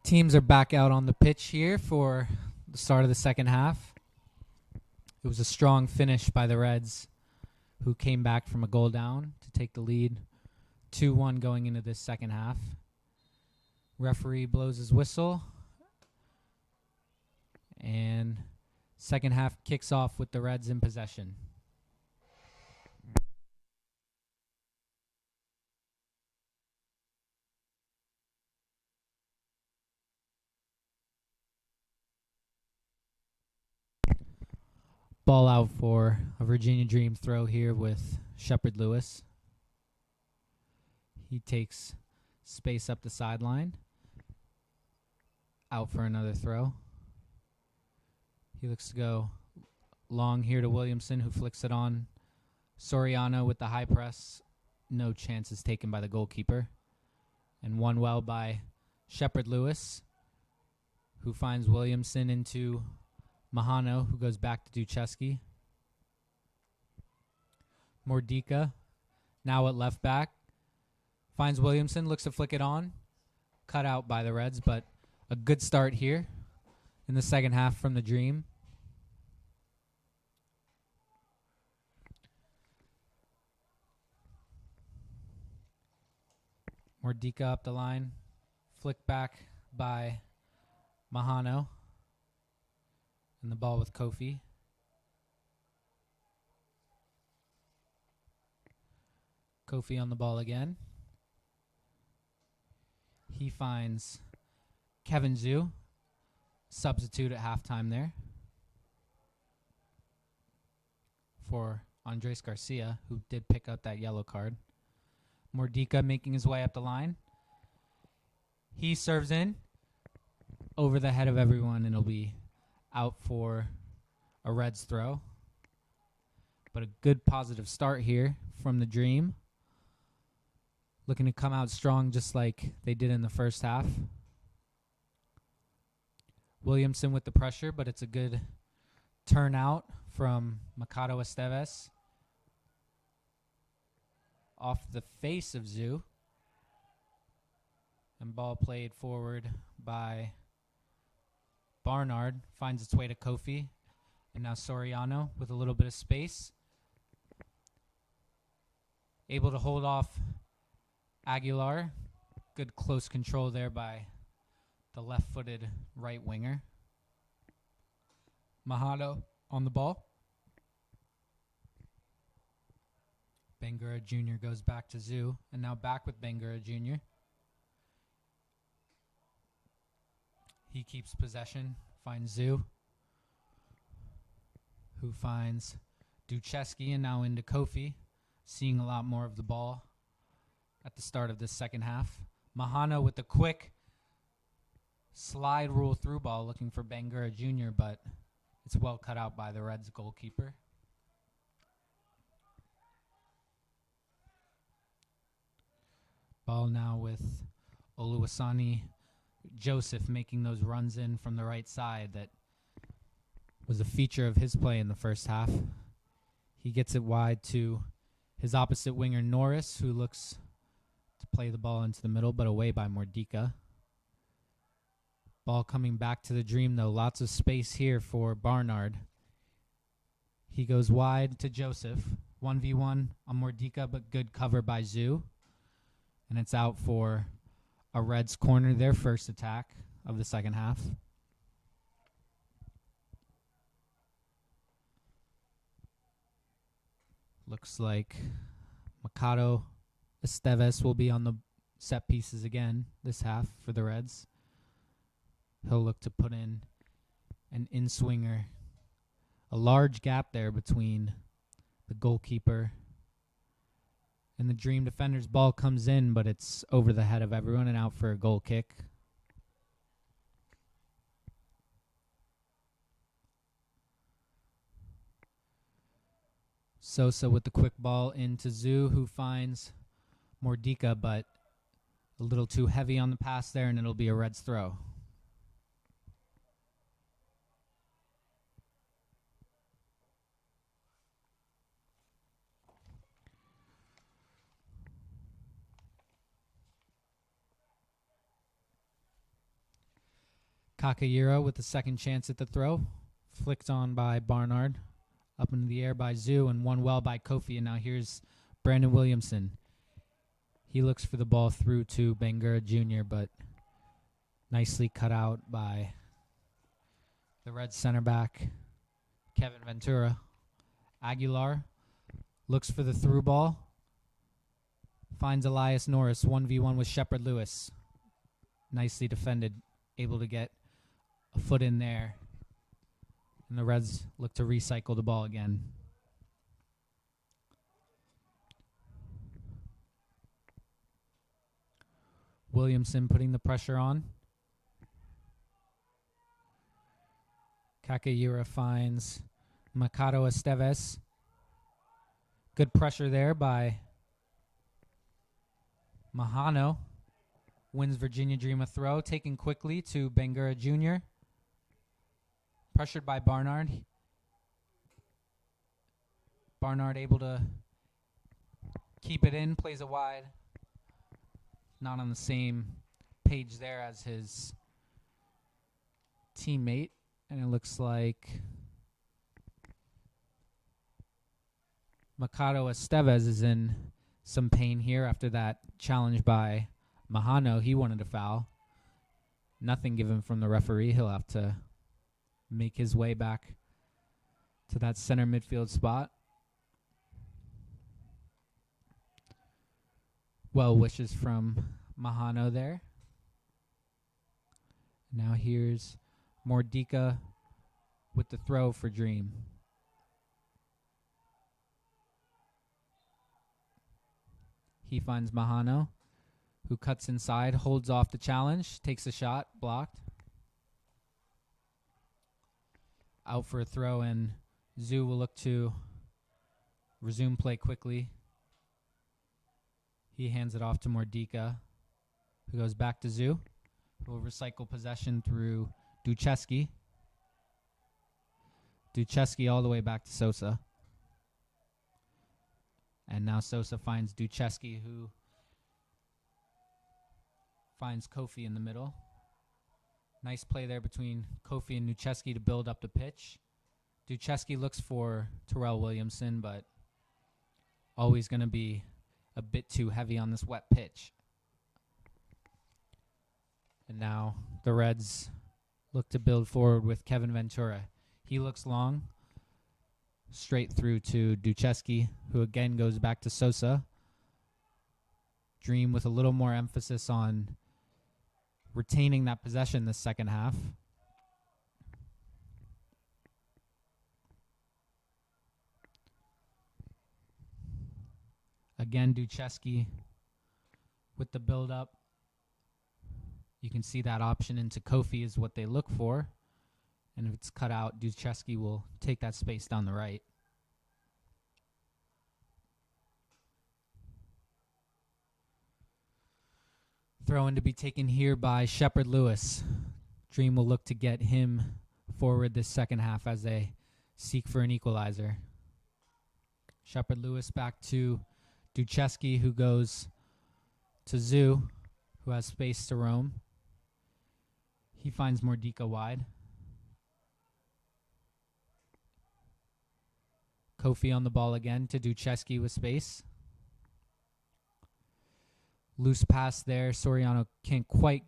Teams are back out on the pitch here for the start of the second half. It was a strong finish by the Reds, who came back from a goal down to take the lead 2-1 going into this second half. Referee blows his whistle, and second half kicks off with the Reds in possession. Ball out for a Virginia Dream throw here with Shepard Lewis. He takes space up the sideline. Out for another throw. He looks to go long here to Williamson, who flicks it on. Soriano with the high press. No chances taken by the goalkeeper. And won well by Shepard Lewis, who finds Williamson into Mahano, who goes back to Ducheski. Mordika, now at left back, finds Williamson, looks to flick it on. Cut out by the Reds, but a good start here in the second half from the Dream. Mordika up the line, flick back by Mahano. And the ball with Kofi. Kofi on the ball again. He finds Kevin Zhu, substitute at halftime there for Andres Garcia, who did pick up that yellow card. Mordika making his way up the line. He serves in over the head of everyone, and it'll be out for a Reds throw. But a good positive start here from the Dream. Looking to come out strong just like they did in the first half. Williamson with the pressure, but it's a good turnout from Mikado Esteves. Off the face of Zhu. And ball played forward by Barnard, finds its way to Kofi, and now Soriano with a little bit of space. Able to hold off Aguilar. Good close control there by the left-footed right winger. Mahado on the ball. Bangura Jr. goes back to Zhu, and now back with Bangura Jr. He keeps possession, finds Zhu, who finds Ducheski, and now into Kofi, seeing a lot more of the ball at the start of this second half. Mahano with the quick slide rule through ball, looking for Bangura Jr., but it's well cut out by the Reds goalkeeper. Ball now with Oluwasani Joseph making those runs in from the right side that was a feature of his play in the first half. He gets it wide to his opposite winger Norris, who looks to play the ball into the middle, but away by Mordika. Ball coming back to the Dream, though. Lots of space here for Barnard. He goes wide to Joseph. 1v1 on Mordika, but good cover by Zhu. And it's out for a Reds corner, their first attack of the second half. Looks like Mikado Esteves will be on the set pieces again this half for the Reds. He'll look to put in an in-swinger. A large gap there between the goalkeeper and the Dream defender's. Ball comes in, but it's over the head of everyone and out for a goal kick. Sosa with the quick ball into Zhu, who finds Mordika, but a little too heavy on the pass there, and it'll be a Reds throw. Kakayura with the second chance at the throw. Flicked on by Barnard. Up into the air by Zoo and won well by Kofi. And now here's Brandon Williamson. He looks for the ball through to Bangura Jr., but nicely cut out by the Red center back, Kevin Ventura. Aguilar looks for the through ball. Finds Elias Norris, 1v1 with Shepard Lewis. Nicely defended, able to get a foot in there. And the Reds look to recycle the ball again. Williamson putting the pressure on. Kakayura finds Mikado Esteves. Good pressure there by Mahano. Wins Virginia Dream a throw. Taken quickly to Bangura Jr. Pressured by Barnard. Barnard able to keep it in. Plays it wide. Not on the same page there as his teammate. And it looks like Mikado Esteves is in some pain here after that challenge by Mahano. He wanted a foul. Nothing given from the referee. He'll have to make his way back to that center midfield spot. Well wishes from Mahano there. Now here's Mordika with the throw for Dream. He finds Mahano, who cuts inside, holds off the challenge, takes a shot, blocked. Out for a throw, and Zoo will look to resume play quickly. He hands it off to Mordika, who goes back to Zoo, who will recycle possession through Ducheski. Ducheski all the way back to Sosa. And now Sosa finds Ducheski, who finds Kofi in the middle. Nice play there between Kofi and Ducheski to build up the pitch. Ducheski looks for Terrell Williamson, but always going to be a bit too heavy on this wet pitch. And now the Reds look to build forward with Kevin Ventura. He looks long, straight through to Ducheski, who again goes back to Sosa. Dream with a little more emphasis on retaining that possession this second half. Again, Ducheski with the build-up. You can see that option into Kofi is what they look for. And if it's cut out, Ducheski will take that space down the right. Throw in to be taken here by Shepard Lewis. Dream will look to get him forward this second half as they seek for an equalizer. Shepard Lewis back to Ducheski, who goes to Zoo, who has space to roam. He finds Mordika wide. Kofi on the ball again to Ducheski with space. Loose pass there. Soriano can't quite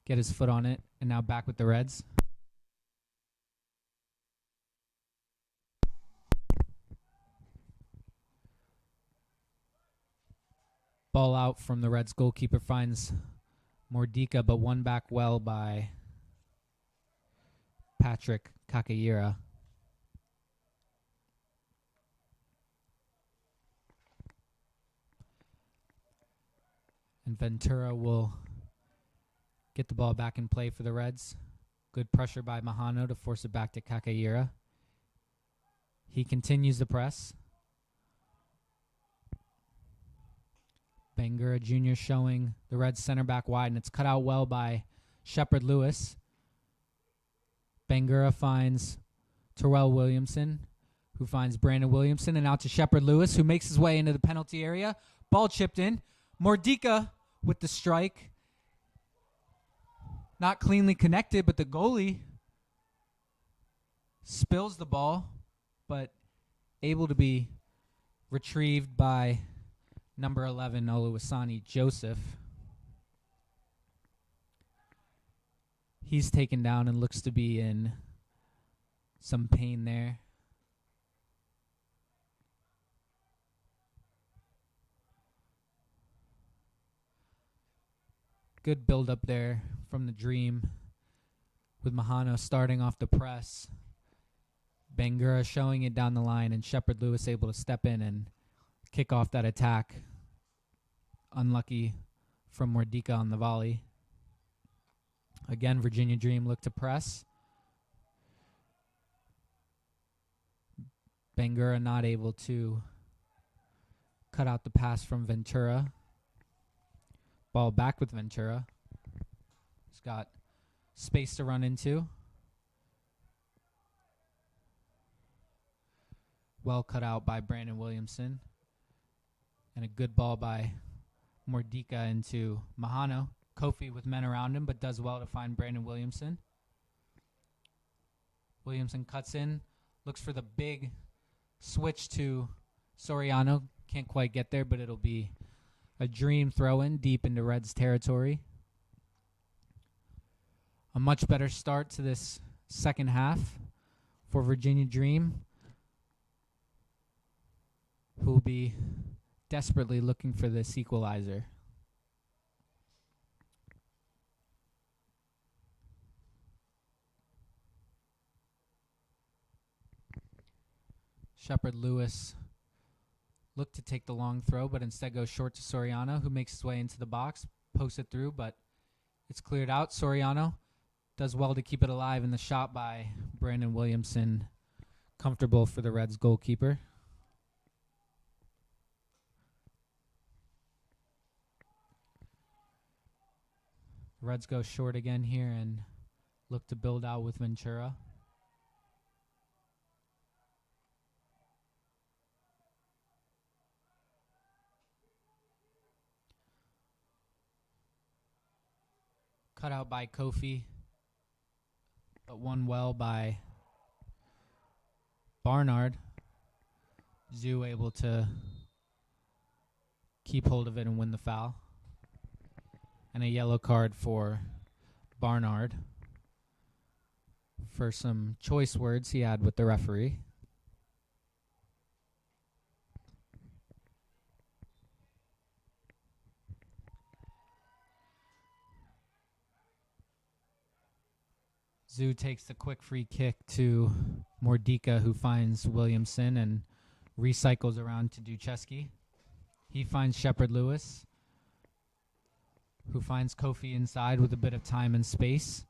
get his foot on it. And now back with the Reds. Ball out from the Reds. Goalkeeper finds Mordika, but won back well by Patrick Kakayura. And Ventura will get the ball back in play for the Reds. Good pressure by Mahano to force it back to Kakayura. He continues the press. Bangura Jr. showing the Reds center back wide, and it's cut out well by Shepard Lewis. Bangura finds Terrell Williamson, who finds Brandon Williamson, and out to Shepard Lewis, who makes his way into the penalty area. Ball chipped in. Mordika with the strike. Not cleanly connected, but the goalie spills the ball, but able to be retrieved by number 11, Oluwasani Joseph. He's taken down and looks to be in some pain there. Good build up there from the Dream with Mahano starting off the press. Bangura showing it down the line, and Shepard Lewis able to step in and kick off that attack. Unlucky from Mordika on the volley. Again, Virginia Dream look to press. Bangura not able to cut out the pass from Ventura. Ball back with Ventura. He's got space to run into. Well cut out by Brandon Williamson. And a good ball by Mordika into Mahano. Kofi with men around him, but does well to find Brandon Williamson. Williamson cuts in, looks for the big switch to Soriano. Can't quite get there, but it'll be a Dream throw-in deep into Reds territory. A much better start to this second half for Virginia Dream, who will be desperately looking for this equalizer. Shepard Lewis looked to take the long throw, but instead goes short to Soriano, who makes his way into the box, posts it through, but it's cleared out. Soriano does well to keep it alive in the shot by Brandon Williamson. Comfortable for the Reds goalkeeper. Reds go short again here and look to build out with Ventura. Cut out by Kofi, but won well by Barnard. Zoo able to keep hold of it and win the foul. And a yellow card for Barnard for some choice words he had with the referee. Zoo takes the quick free kick to Mordika, who finds Williamson and recycles around to Ducheski. He finds Shepard Lewis, who finds Kofi inside with a bit of time and space.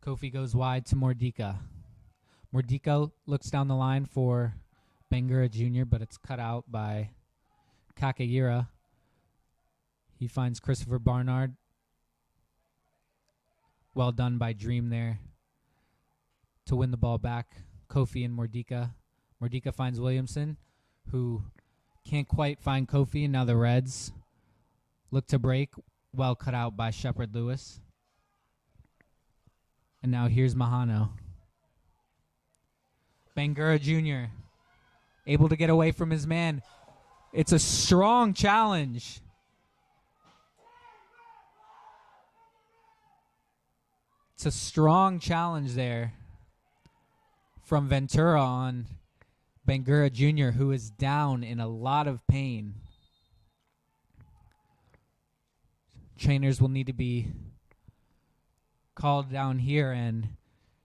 Kofi goes wide to Mordika. Mordika looks down the line for Bangura Jr., but it's cut out by Kakayira. He finds Christopher Barnard. Well done by Dream there to win the ball back. Kofi and Mordika. Mordika finds Williamson, who can't quite find Kofi, and now the Reds look to break. Well cut out by Shepard Lewis. And now here's Mahano. Bangura Jr. able to get away from his man. It's a strong challenge. It's a strong challenge there from Ventura on Bangura Jr., who is down in a lot of pain. Trainers will need to be called down here, and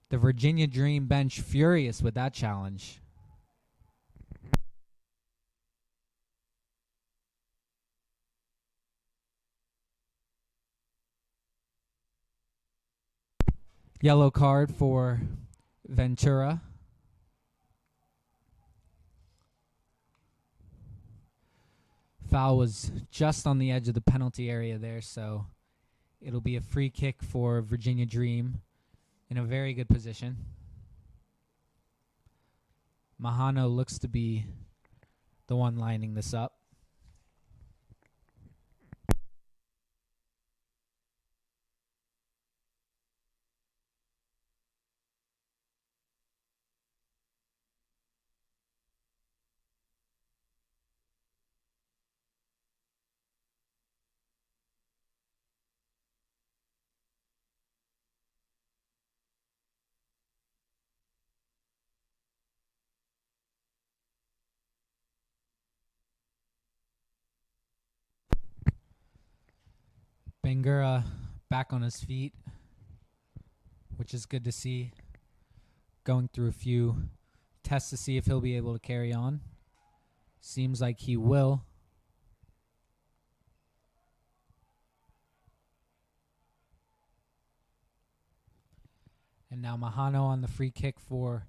the Virginia Dream bench furious with that challenge. Yellow card for Ventura. Foul was just on the edge of the penalty area there, so it'll be a free kick for Virginia Dream in a very good position. Mahano looks to be the one lining this up. Bangura back on his feet, which is good to see. Going through a few tests to see if he'll be able to carry on. Seems like he will. And now Mahano on the free kick for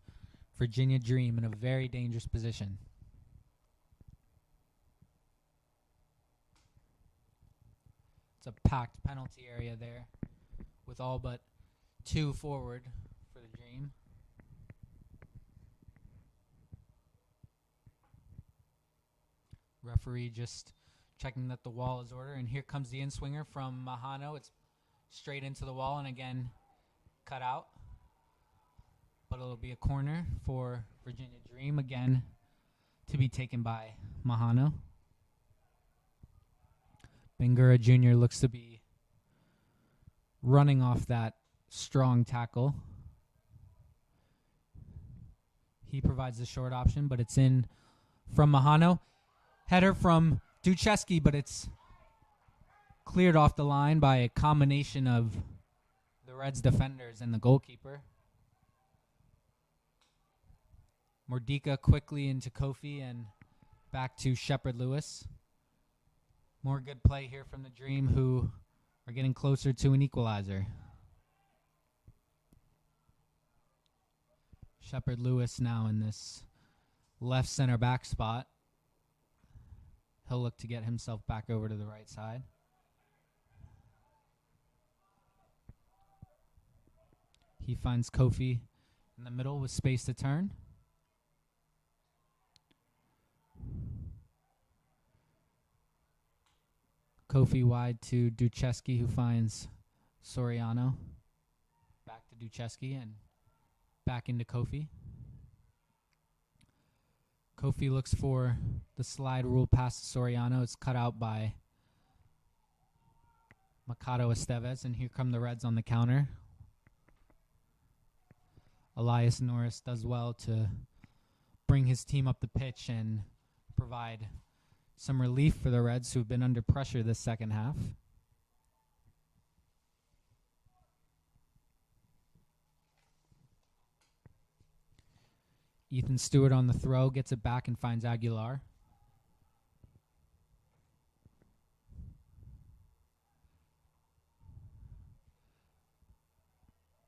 Virginia Dream in a very dangerous position. It's a packed penalty area there with all but 2 forward for the Dream. Referee just checking that the wall is ordered. And here comes the in-swinger from Mahano. It's straight into the wall and again cut out. But it'll be a corner for Virginia Dream again to be taken by Mahano. Bangura Jr. looks to be running off that strong tackle. He provides the short option, but it's in from Mahano. Header from Ducheski, but it's cleared off the line by a combination of the Reds defenders and the goalkeeper. Mordika quickly into Kofi and back to Shepherd Lewis. More good play here from the Dream, who are getting closer to an equalizer. Shepherd Lewis now in this left center back spot. He'll look to get himself back over to the right side. He finds Kofi in the middle with space to turn. Kofi wide to Ducheski, who finds Soriano. Back to Ducheski and back into Kofi. Kofi looks for the slide rule past Soriano. It's cut out by Mikado Estevez, and here come the Reds on the counter. Elias Norris does well to bring his team up the pitch and provide some relief for the Reds, who've been under pressure this second half. Ethan Stewart on the throw, gets it back and finds Aguilar.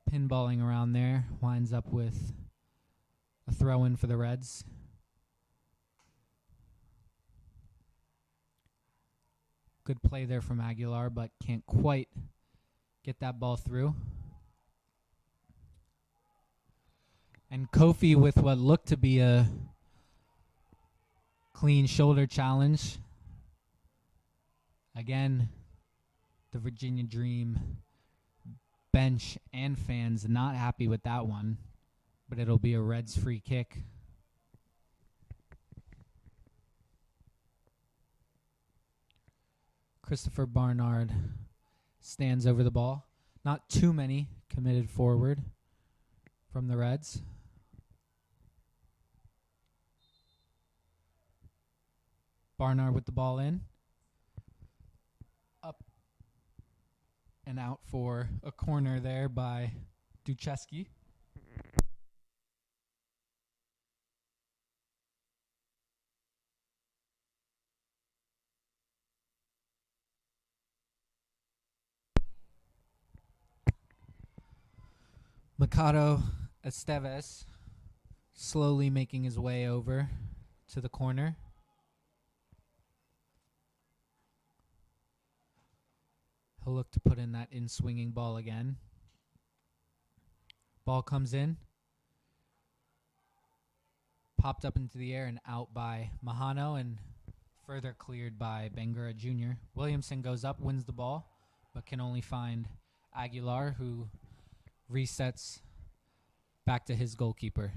Pinballing around there, winds up with a throw in for the Reds. Good play there from Aguilar, but can't quite get that ball through. And Kofi with what looked to be a clean shoulder challenge. Again, the Virginia Dream bench and fans not happy with that one, but it'll be a Reds free kick. Christopher Barnard stands over the ball. Not too many committed forward from the Reds. Barnard with the ball in. Up and out for a corner there by Ducheski. Mikado Estevez slowly making his way over to the corner. He'll look to put in that in-swinging ball again. Ball comes in. Popped up into the air and out by Mahano and further cleared by Bangura Jr. Williamson goes up, wins the ball, but can only find Aguilar, who resets back to his goalkeeper.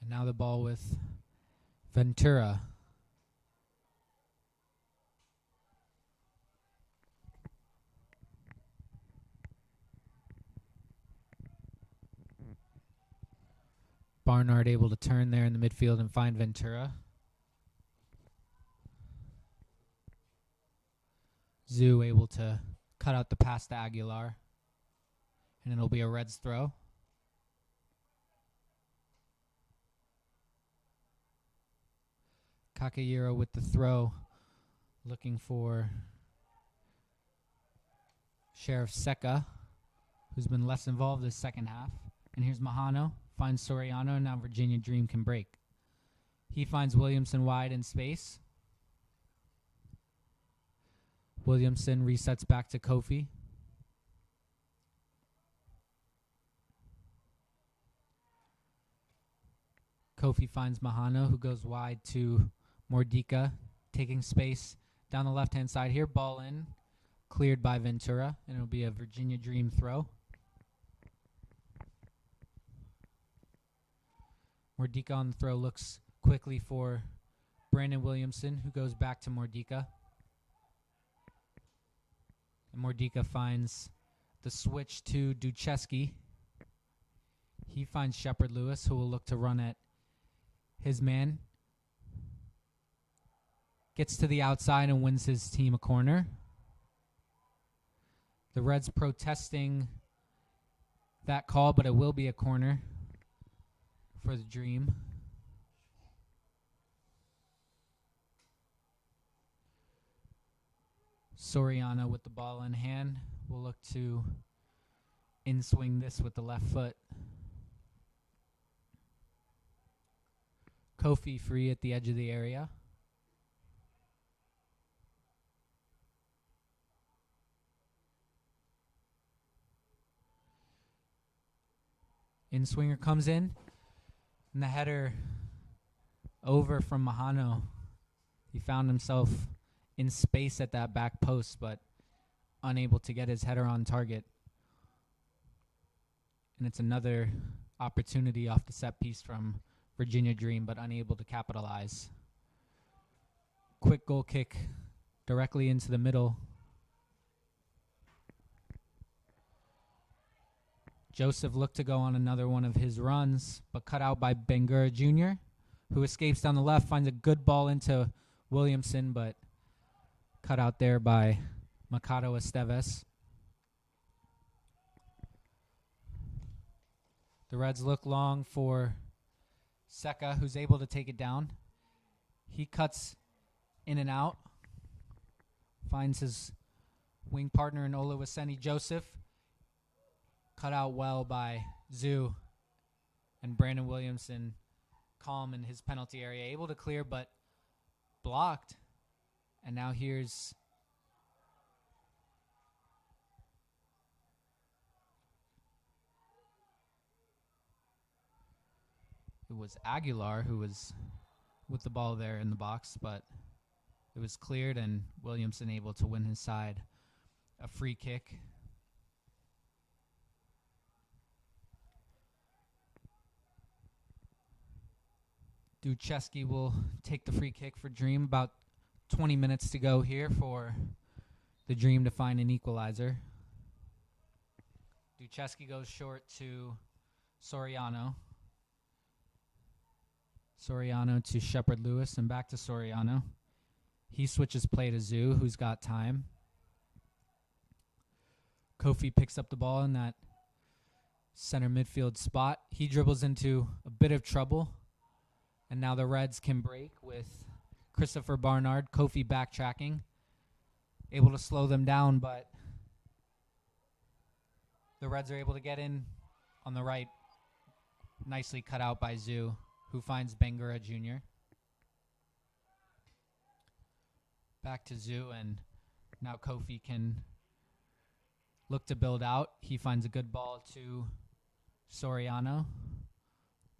And now the ball with Ventura. Barnard able to turn there in the midfield and find Ventura. Zoo able to cut out the pass to Aguilar. And it'll be a Reds throw. Kakehiro with the throw, looking for Sheriff Seka, who's been less involved this second half. And here's Mahano, finds Soriano, and now Virginia Dream can break. He finds Williamson wide in space. Williamson resets back to Kofi. Kofi finds Mahano, who goes wide to Mordika, taking space down the left-hand side here. Ball in, cleared by Ventura, and it'll be a Virginia Dream throw. Mordika on the throw looks quickly for Brandon Williamson, who goes back to Mordika. And Mordika finds the switch to Ducheski. He finds Shepard Lewis, who will look to run at his man. Gets to the outside and wins his team a corner. The Reds protesting that call, but it will be a corner for the Dream. Soriano with the ball in hand will look to in-swing this with the left foot. Kofi free at the edge of the area. In-swinger comes in, and the header over from Mahano. He found himself in space at that back post, but unable to get his header on target. And it's another opportunity off the set piece from Virginia Dream, but unable to capitalize. Quick goal kick directly into the middle. Joseph looked to go on another one of his runs, but cut out by Bangura Jr., who escapes down the left, finds a good ball into Williamson, but cut out there by Mikado Esteves. The Reds look long for Seka, who's able to take it down. He cuts in and out, finds his wing partner in Oluwaseni Joseph. Cut out well by Zoo, and Brandon Williamson calm in his penalty area, able to clear but blocked. And now here's it was Aguilar who was with the ball there in the box, but it was cleared and Williamson able to win his side a free kick. Ducheski will take the free kick for Dream. About 20 minutes to go here for the Dream to find an equalizer. Ducheski goes short to Soriano. Soriano to Shepard Lewis and back to Soriano. He switches play to Zoo, who's got time. Kofi picks up the ball in that center midfield spot. He dribbles into a bit of trouble. And now the Reds can break with Christopher Barnard. Kofi backtracking. Able to slow them down, but the Reds are able to get in on the right. Nicely cut out by Zoo, who finds Bangura Jr. Back to Zoo, and now Kofi can look to build out. He finds a good ball to Soriano,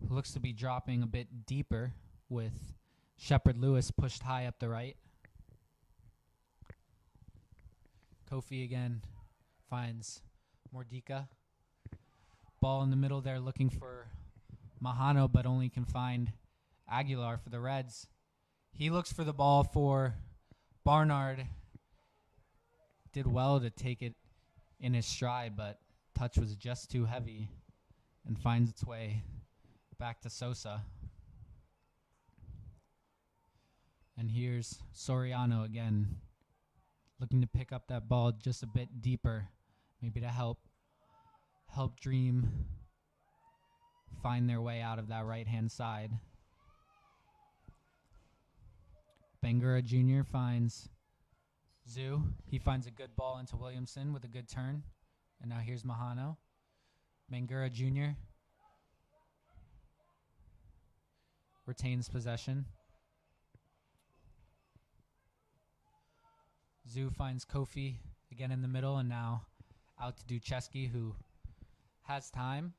who looks to be dropping a bit deeper with Shepard Lewis pushed high up the right. Kofi again finds Mordika. Ball in the middle there looking for Mahano, but only can find Aguilar for the Reds. He looks for the ball for Barnard. Did well to take it in his stride, but touch was just too heavy and finds its way back to Sosa. And here's Soriano again, looking to pick up that ball just a bit deeper, maybe to help Dream find their way out of that right-hand side. Bangura Jr. finds Zoo. He finds a good ball into Williamson with a good turn. And now here's Mahano. Bangura Jr. retains possession. Zoo finds Kofi again in the middle, and now out to Ducheski, who has time.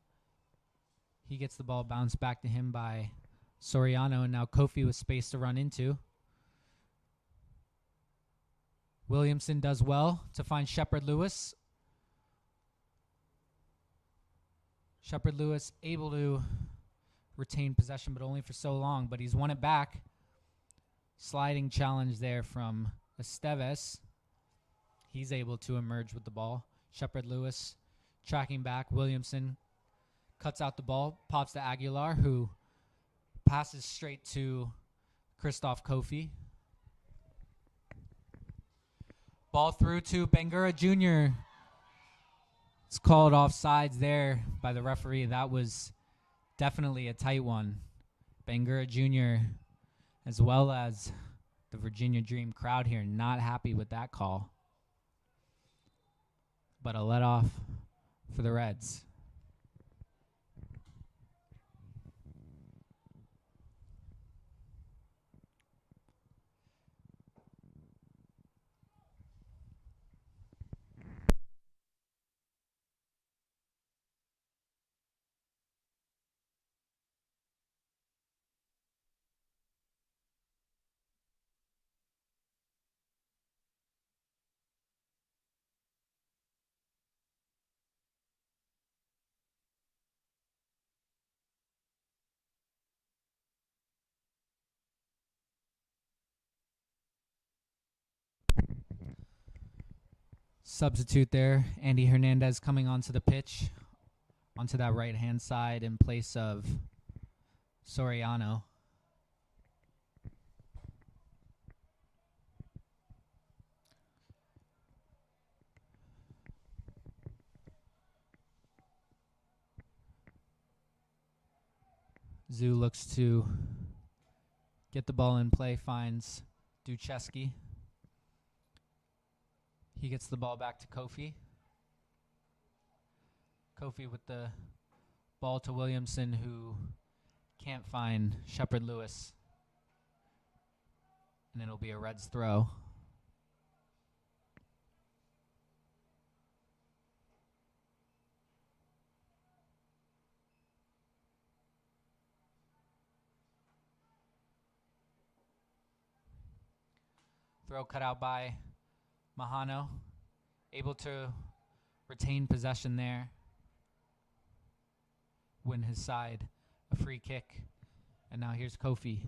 He gets the ball bounced back to him by Soriano, and now Kofi with space to run into. Williamson does well to find Shepard Lewis. Shepard Lewis able to retain possession, but only for so long, but he's won it back. Sliding challenge there from Esteves. He's able to emerge with the ball. Shepard Lewis tracking back. Williamson cuts out the ball, pops to Aguilar, who passes straight to Christoph Kofi. Ball through to Bangura Jr. It's called offsides there by the referee. That was definitely a tight one. Bangura Jr. as well as the Virginia Dream crowd here not happy with that call. But a let off for the Reds. Substitute there, Andy Hernandez coming onto the pitch, onto that right-hand side in place of Soriano. Zoo looks to get the ball in play, finds Ducheski. He gets the ball back to Kofi. Kofi with the ball to Williamson, who can't find Shepard Lewis. And it'll be a Reds throw. Throw cut out by Mahano, able to retain possession there, win his side a free kick, and now here's Kofi.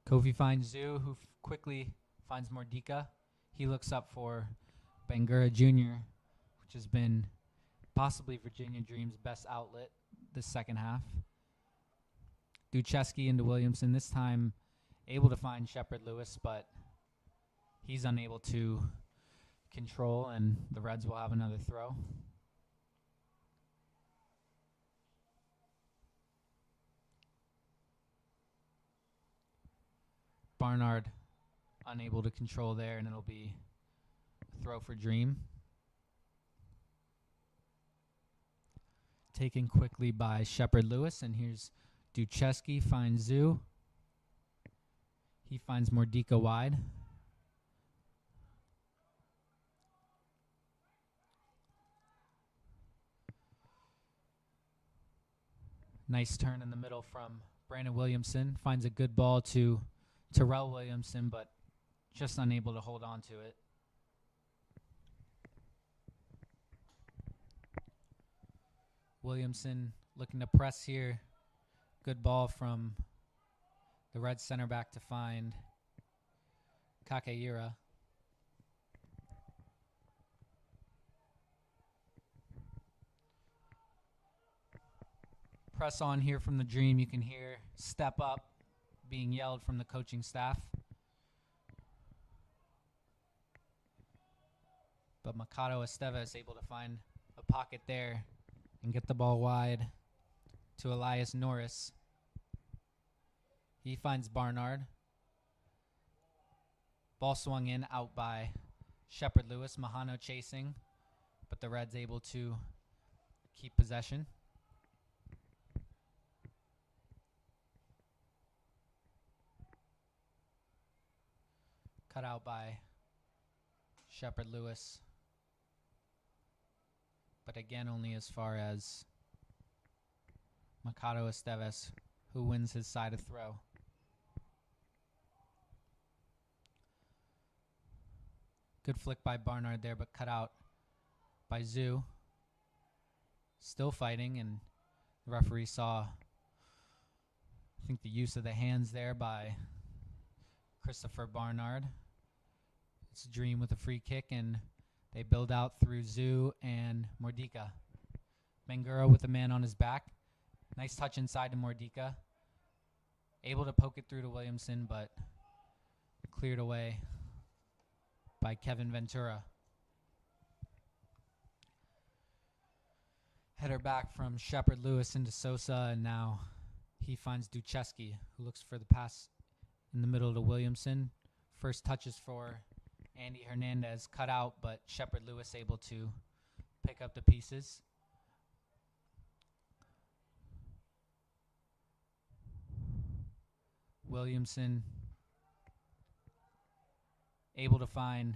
Kofi finds Zoo, who quickly finds Mordika. He looks up for Bangura Jr., which has been possibly Virginia Dream's best outlet this second half. Ducheski into Williamson, this time able to find Shepard Lewis, but he's unable to control, and the Reds will have another throw. Barnard unable to control there, and it'll be a throw for Dream. Taken quickly by Shepard Lewis, and here's Ducheski finds Zoo. He finds Mordika wide. Nice turn in the middle from Brandon Williamson. Finds a good ball to Terrell Williamson, but just unable to hold on to it. Williamson looking to press here. Good ball from the Red center back to find Kakeira. Press on here from the Dream. You can hear step up being yelled from the coaching staff. But Mikado Estevez able to find a pocket there and get the ball wide to Elias Norris. He finds Barnard. Ball swung in, out by Shepard Lewis. Mahano chasing, but the Reds able to keep possession. Cut out by Shepard Lewis. But again, only as far as Mikado Estevez, who wins his side of throw. Good flick by Barnard there, but cut out by Zhu. Still fighting, and the referee saw, I think, the use of the hands there by Christopher Barnard. It's Dream with a free kick, and they build out through Zhu and Mordika. Bangura with a man on his back. Nice touch inside to Mordika. Able to poke it through to Williamson, but cleared away by Kevin Ventura. Header back from Shepard Lewis into Sosa, and now he finds Ducheski, who looks for the pass in the middle to Williamson. First touches for Andy Hernandez, cut out, but Shepard Lewis able to pick up the pieces. Williamson able to find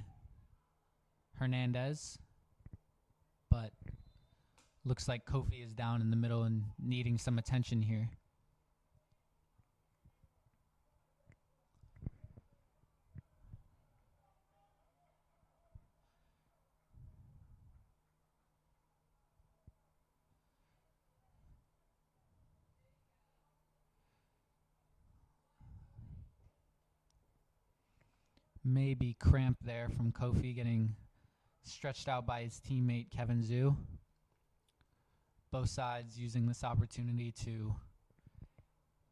Hernandez, but looks like Kofi is down in the middle and needing some attention here. Maybe cramp there from Kofi getting stretched out by his teammate Kevin Zhu. Both sides using this opportunity to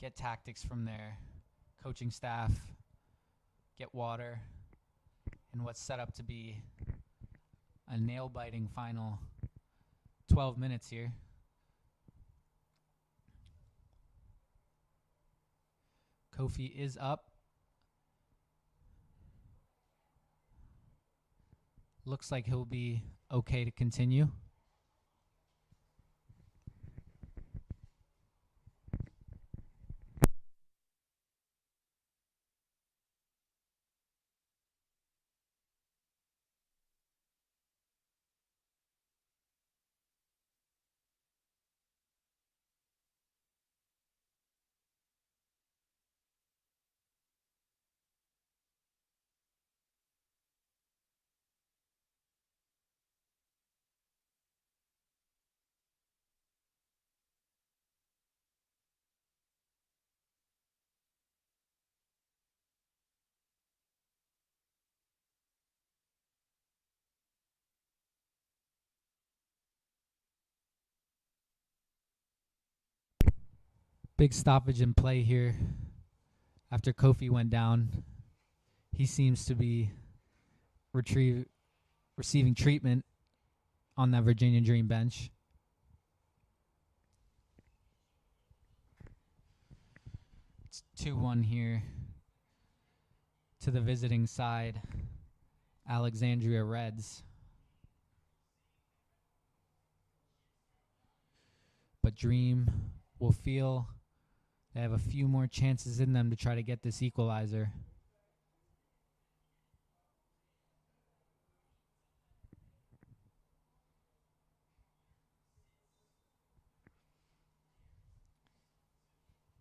get tactics from their coaching staff, get water, and what's set up to be a nail-biting final 12 minutes here. Kofi is up. Looks like he'll be okay to continue. Big stoppage in play here after Kofi went down. He seems to be receiving treatment on that Virginia Dream bench. It's 2-1 here to the visiting side, Alexandria Reds. But Dream will feel they have a few more chances in them to try to get this equalizer.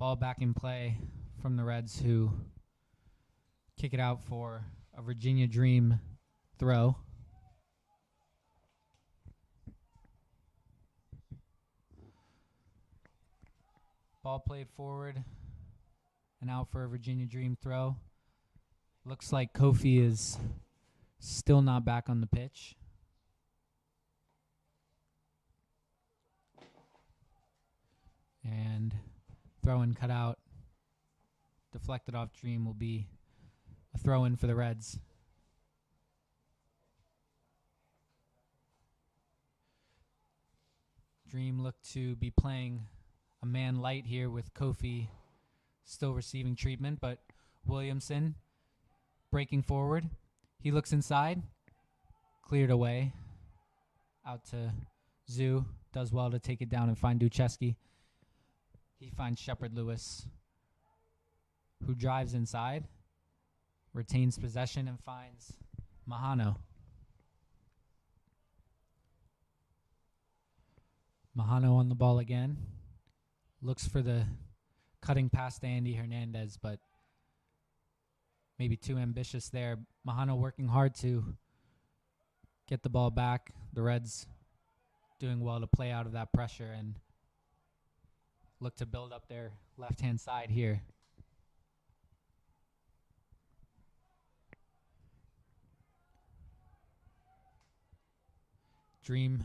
Ball back in play from the Reds, who kick it out for a Virginia Dream throw. Ball played forward and out for a Virginia Dream throw. Looks like Kofi is still not back on the pitch. And throw in cut out. Deflected off Dream will be a throw in for the Reds. Dream looked to be playing a man light here with Kofi still receiving treatment, but Williamson breaking forward. He looks inside, cleared away, out to Zoo, does well to take it down and find Duchesky. He finds Shepard Lewis, who drives inside, retains possession, and finds Mahano. Mahano on the ball again. Looks for the cutting pass to Andy Hernandez, but maybe too ambitious there. Mahano working hard to get the ball back. The Reds doing well to play out of that pressure and look to build up their left-hand side here. Dream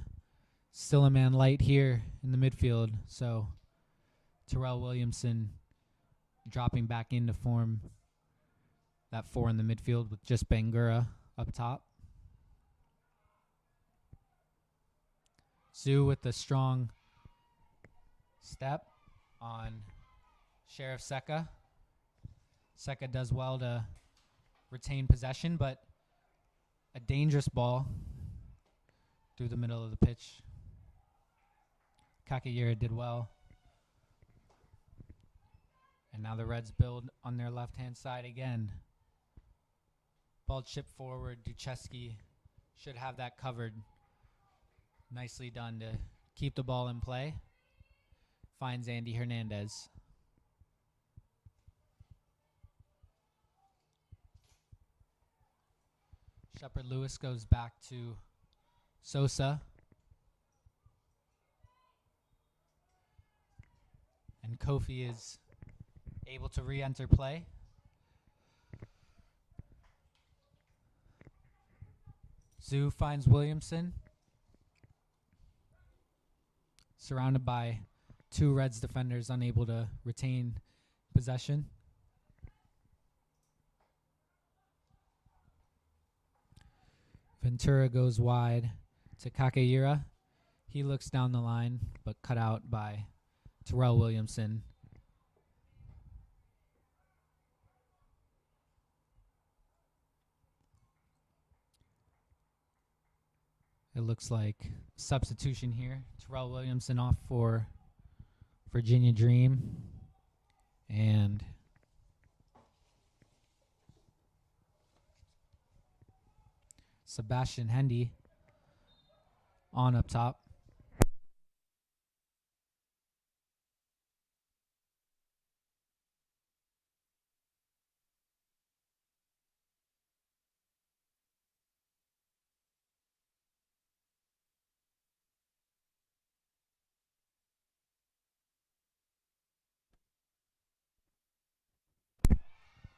still a man light here in the midfield, so Terrell Williamson dropping back in to form that four in the midfield with just Bangura up top. Zoo with the strong step on Sheriff Seka. Seka does well to retain possession, but a dangerous ball through the middle of the pitch. Kakayira did well. And now the Reds build on their left-hand side again. Ball chipped forward. Duchesky should have that covered. Nicely done to keep the ball in play. Finds Andy Hernandez. Shepard Lewis goes back to Sosa. And Kofi is able to re-enter play. Zoo finds Williamson. Surrounded by two Reds defenders unable to retain possession. Ventura goes wide to Kakayira. He looks down the line, but cut out by Terrell Williamson. It looks like substitution here. Terrell Williamson off for Virginia Dream. And Sebastian Hendy on up top.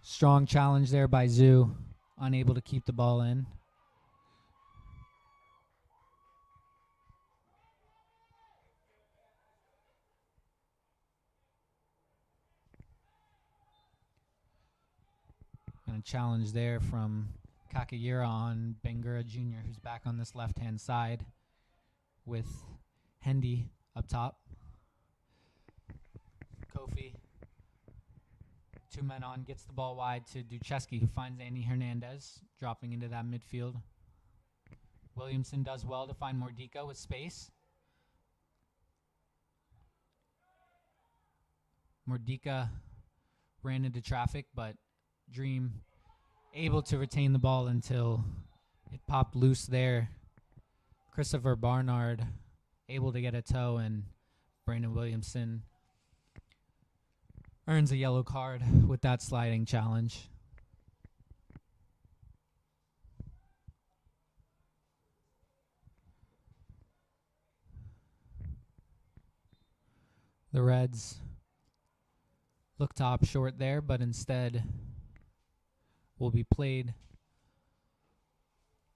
Strong challenge there by Zoo, unable to keep the ball in. And a challenge there from Kakayira on Bangura Jr., who's back on this left-hand side with Hendy up top. Kofi, two men on, gets the ball wide to Duchesky, who finds Andy Hernandez, dropping into that midfield. Williamson does well to find Mordika with space. Mordika ran into traffic, but Dream able to retain the ball until it popped loose there. Christopher Barnard able to get a toe, and Brandon Williamson earns a yellow card with that sliding challenge. The Reds look to opt short there, but instead will be played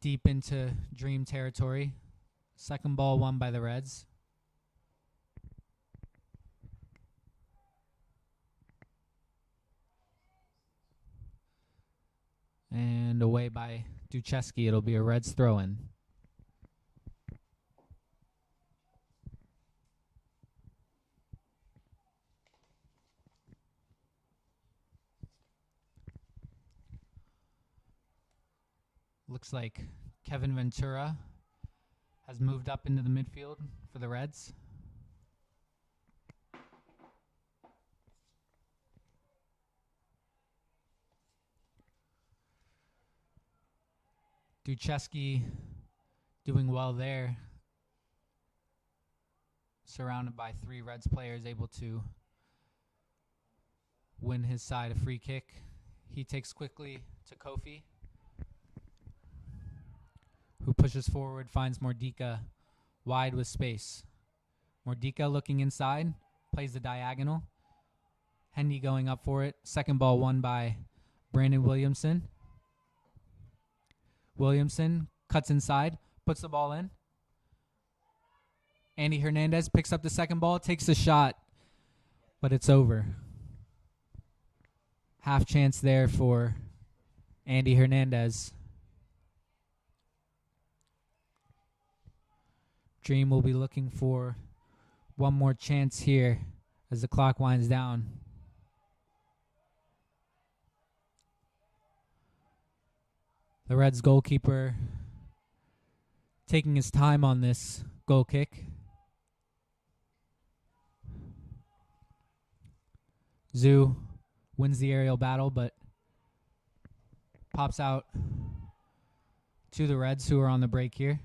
deep into Dream territory. Second ball won by the Reds. And away by Duchesky. It'll be a Reds throw-in. Looks like Kevin Ventura has moved up into the midfield for the Reds. Ducheski doing well there. Surrounded by 3 Reds players, able to win his side a free kick. He takes quickly to Kofi, who pushes forward, finds Mordika wide with space. Mordika looking inside, plays the diagonal. Hendy going up for it. Second ball won by Brandon Williamson. Williamson cuts inside, puts the ball in. Andy Hernandez picks up the second ball, takes the shot, but it's over. Half chance there for Andy Hernandez. Dream will be looking for one more chance here as the clock winds down. The Reds goalkeeper taking his time on this goal kick. Zoo wins the aerial battle, but pops out to the Reds, who are on the break here.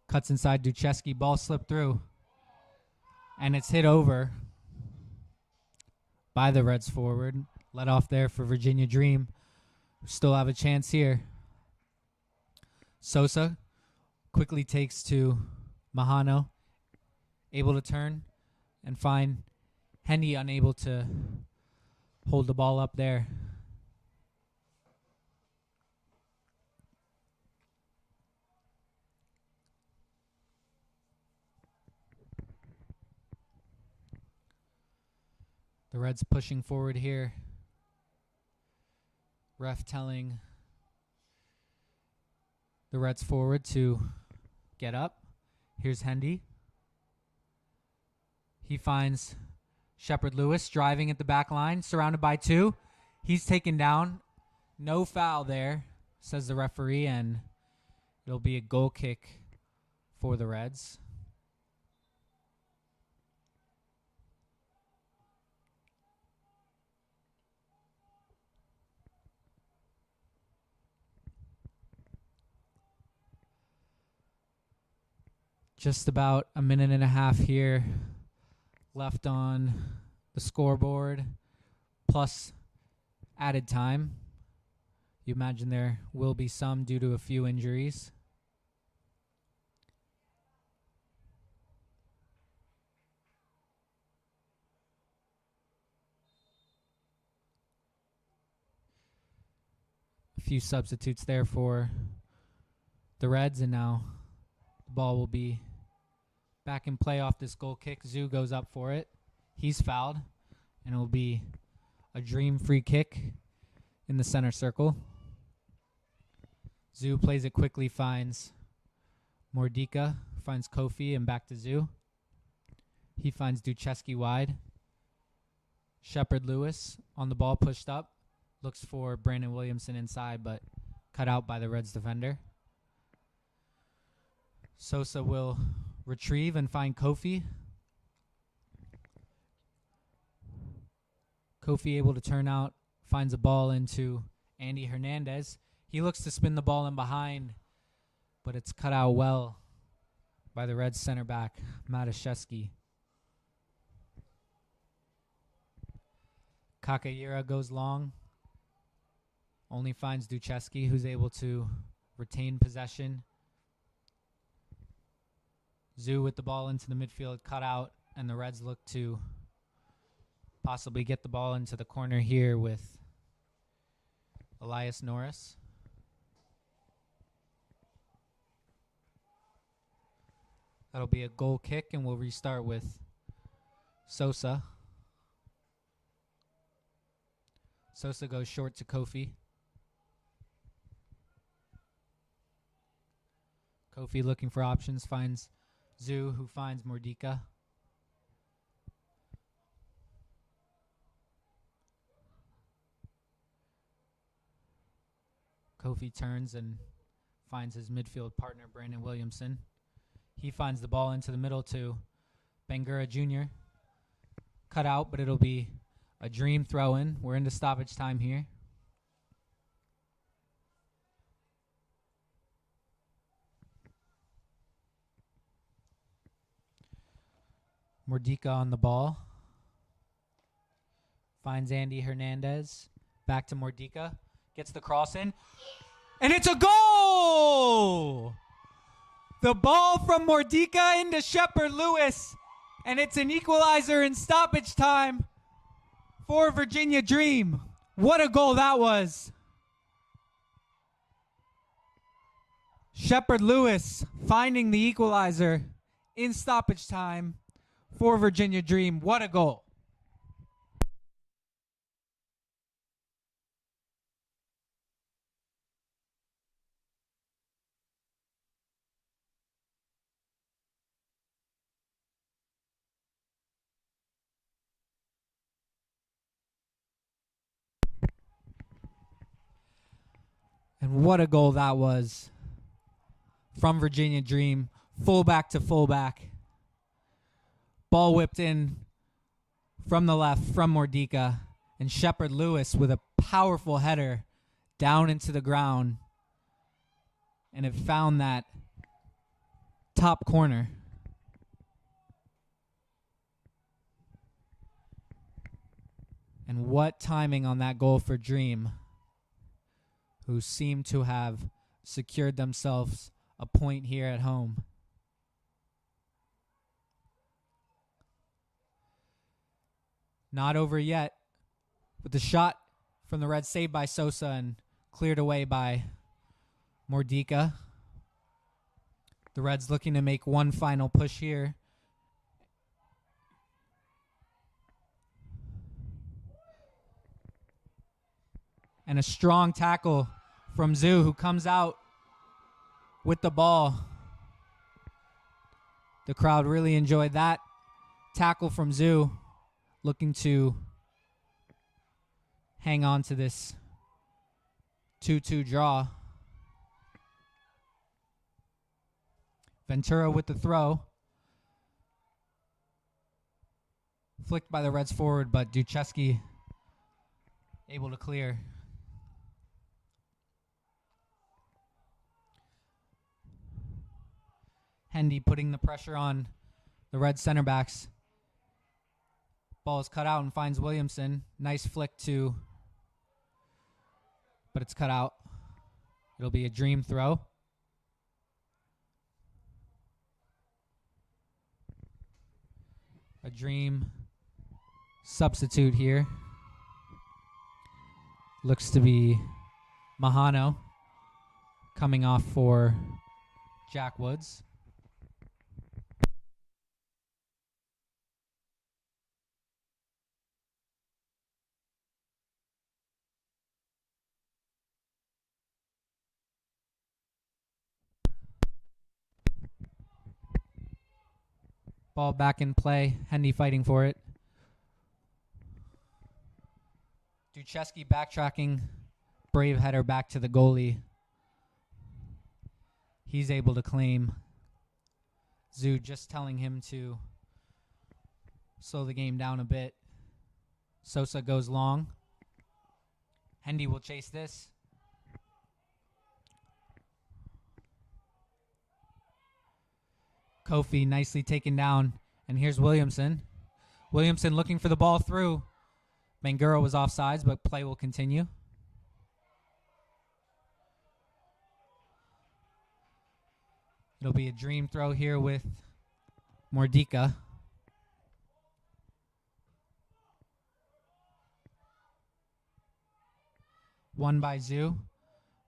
Cuts inside Ducheski, ball slipped through, and it's hit over by the Reds forward. Let off there for Virginia Dream. Still have a chance here. Sosa quickly takes to Mahano, able to turn and find Hendy, unable to hold the ball up there. The Reds pushing forward here. Ref telling the Reds forward to get up. Here's Hendy. He finds Shepard Lewis driving at the back line, surrounded by 2. He's taken down. No foul there, says the referee, and it'll be a goal kick for the Reds. Just about a minute and a half here left on the scoreboard, plus added time. You imagine there will be some due to a few injuries. A few substitutes there for the Reds, and now the ball will be back in play off this goal kick. Zoo goes up for it. He's fouled, and it will be a Dream free kick in the center circle. Zoo plays it quickly, finds Mordika, finds Kofi, and back to Zoo. He finds Ducheski wide. Shepard Lewis on the ball, pushed up. Looks for Brandon Williamson inside, but cut out by the Reds defender. Sosa will retrieve and find Kofi. Kofi able to turn out, finds a ball into Andy Hernandez. He looks to spin the ball in behind, but it's cut out well by the Reds center back, Mataszewski. Kakayira goes long, only finds Ducheski, who's able to retain possession. Zoo with the ball into the midfield, cut out, and the Reds look to possibly get the ball into the corner here with Elias Norris. That'll be a goal kick, and we'll restart with Sosa. Sosa goes short to Kofi. Kofi looking for options, finds Zoo, who finds Mordika. Kofi turns and finds his midfield partner, Brandon Williamson. He finds the ball into the middle to Bangura Jr. Cut out, but it'll be a dream throw-in. We're into stoppage time here. Mordika on the ball. Finds Andy Hernandez. Back to Mordika. Gets the cross in. And it's a goal! The ball from Mordika into Shepard Lewis. And it's an equalizer in stoppage time for Virginia Dream. What a goal that was. Shepard Lewis finding the equalizer in stoppage time for Virginia Dream. What a goal. And what a goal that was from Virginia Dream, fullback to fullback. Ball whipped in from the left from Mordika, and Shepard Lewis with a powerful header down into the ground, and it found that top corner. And what timing on that goal for Dream, who seem to have secured themselves a point here at home. Not over yet, but the shot from the Reds saved by Sosa and cleared away by Mordika. The Reds looking to make one final push here. And a strong tackle from Zoo, who comes out with the ball. The crowd really enjoyed that tackle from Zoo, looking to hang on to this 2-2 draw. Ventura with the throw. Flicked by the Reds forward, but Duchesky able to clear. Hendy putting the pressure on the Red center backs. Ball is cut out and finds Williamson. Nice flick but it's cut out. It'll be a Dream throw. A Dream substitute here. Looks to be Mahano coming off for Jack Woods. Ball back in play. Hendy fighting for it. Duchesky backtracking. Brave header back to the goalie. He's able to claim. Zoo just telling him to slow the game down a bit. Sosa goes long. Hendy will chase this. Kofi nicely taken down. And here's Williamson. Williamson looking for the ball through. Bangura was offsides, but play will continue. It'll be a Dream throw here with Mordika. Won by Zoo.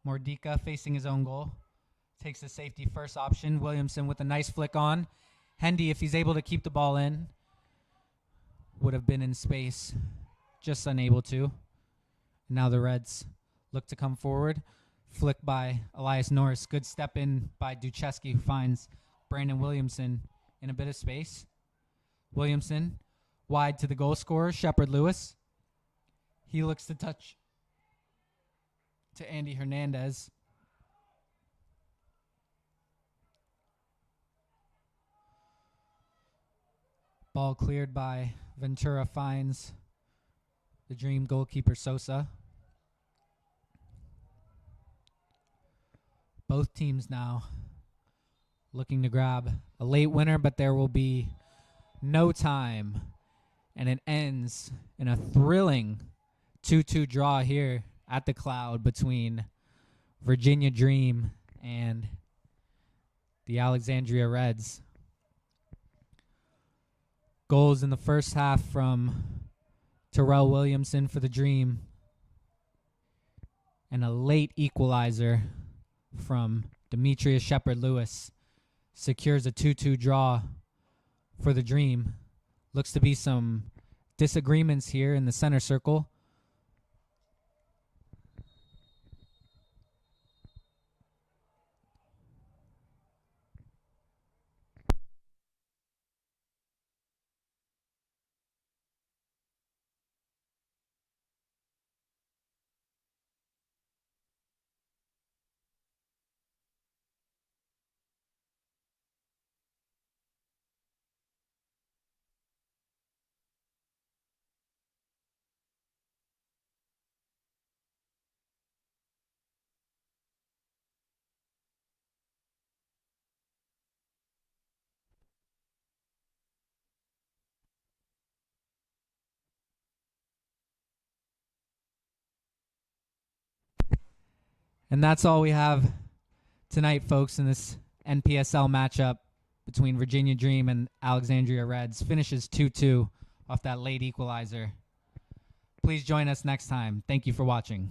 Mordika facing his own goal. Takes the safety first option. Williamson with a nice flick on. Hendy, if he's able to keep the ball in, would have been in space. Just unable to. Now the Reds look to come forward. Flick by Elias Norris. Good step in by Duchesky, who finds Brandon Williamson in a bit of space. Williamson wide to the goal scorer, Shepard Lewis. He looks to touch to Andy Hernandez. Ball cleared by Ventura, finds the Dream goalkeeper Sosa. Both teams now looking to grab a late winner, but there will be no time. And it ends in a thrilling 2-2 draw here at the Cloud between Virginia Dream and the Alexandria Reds. Goals in the first half from Terrell Williamson for the Dream, and a late equalizer from Demetrius Shepard-Lewis secures a 2-2 draw for the Dream. Looks to be some disagreements here in the center circle. And that's all we have tonight, folks, in this NPSL matchup between Virginia Dream and Alexandria Reds. Finishes 2-2 off that late equalizer. Please join us next time. Thank you for watching.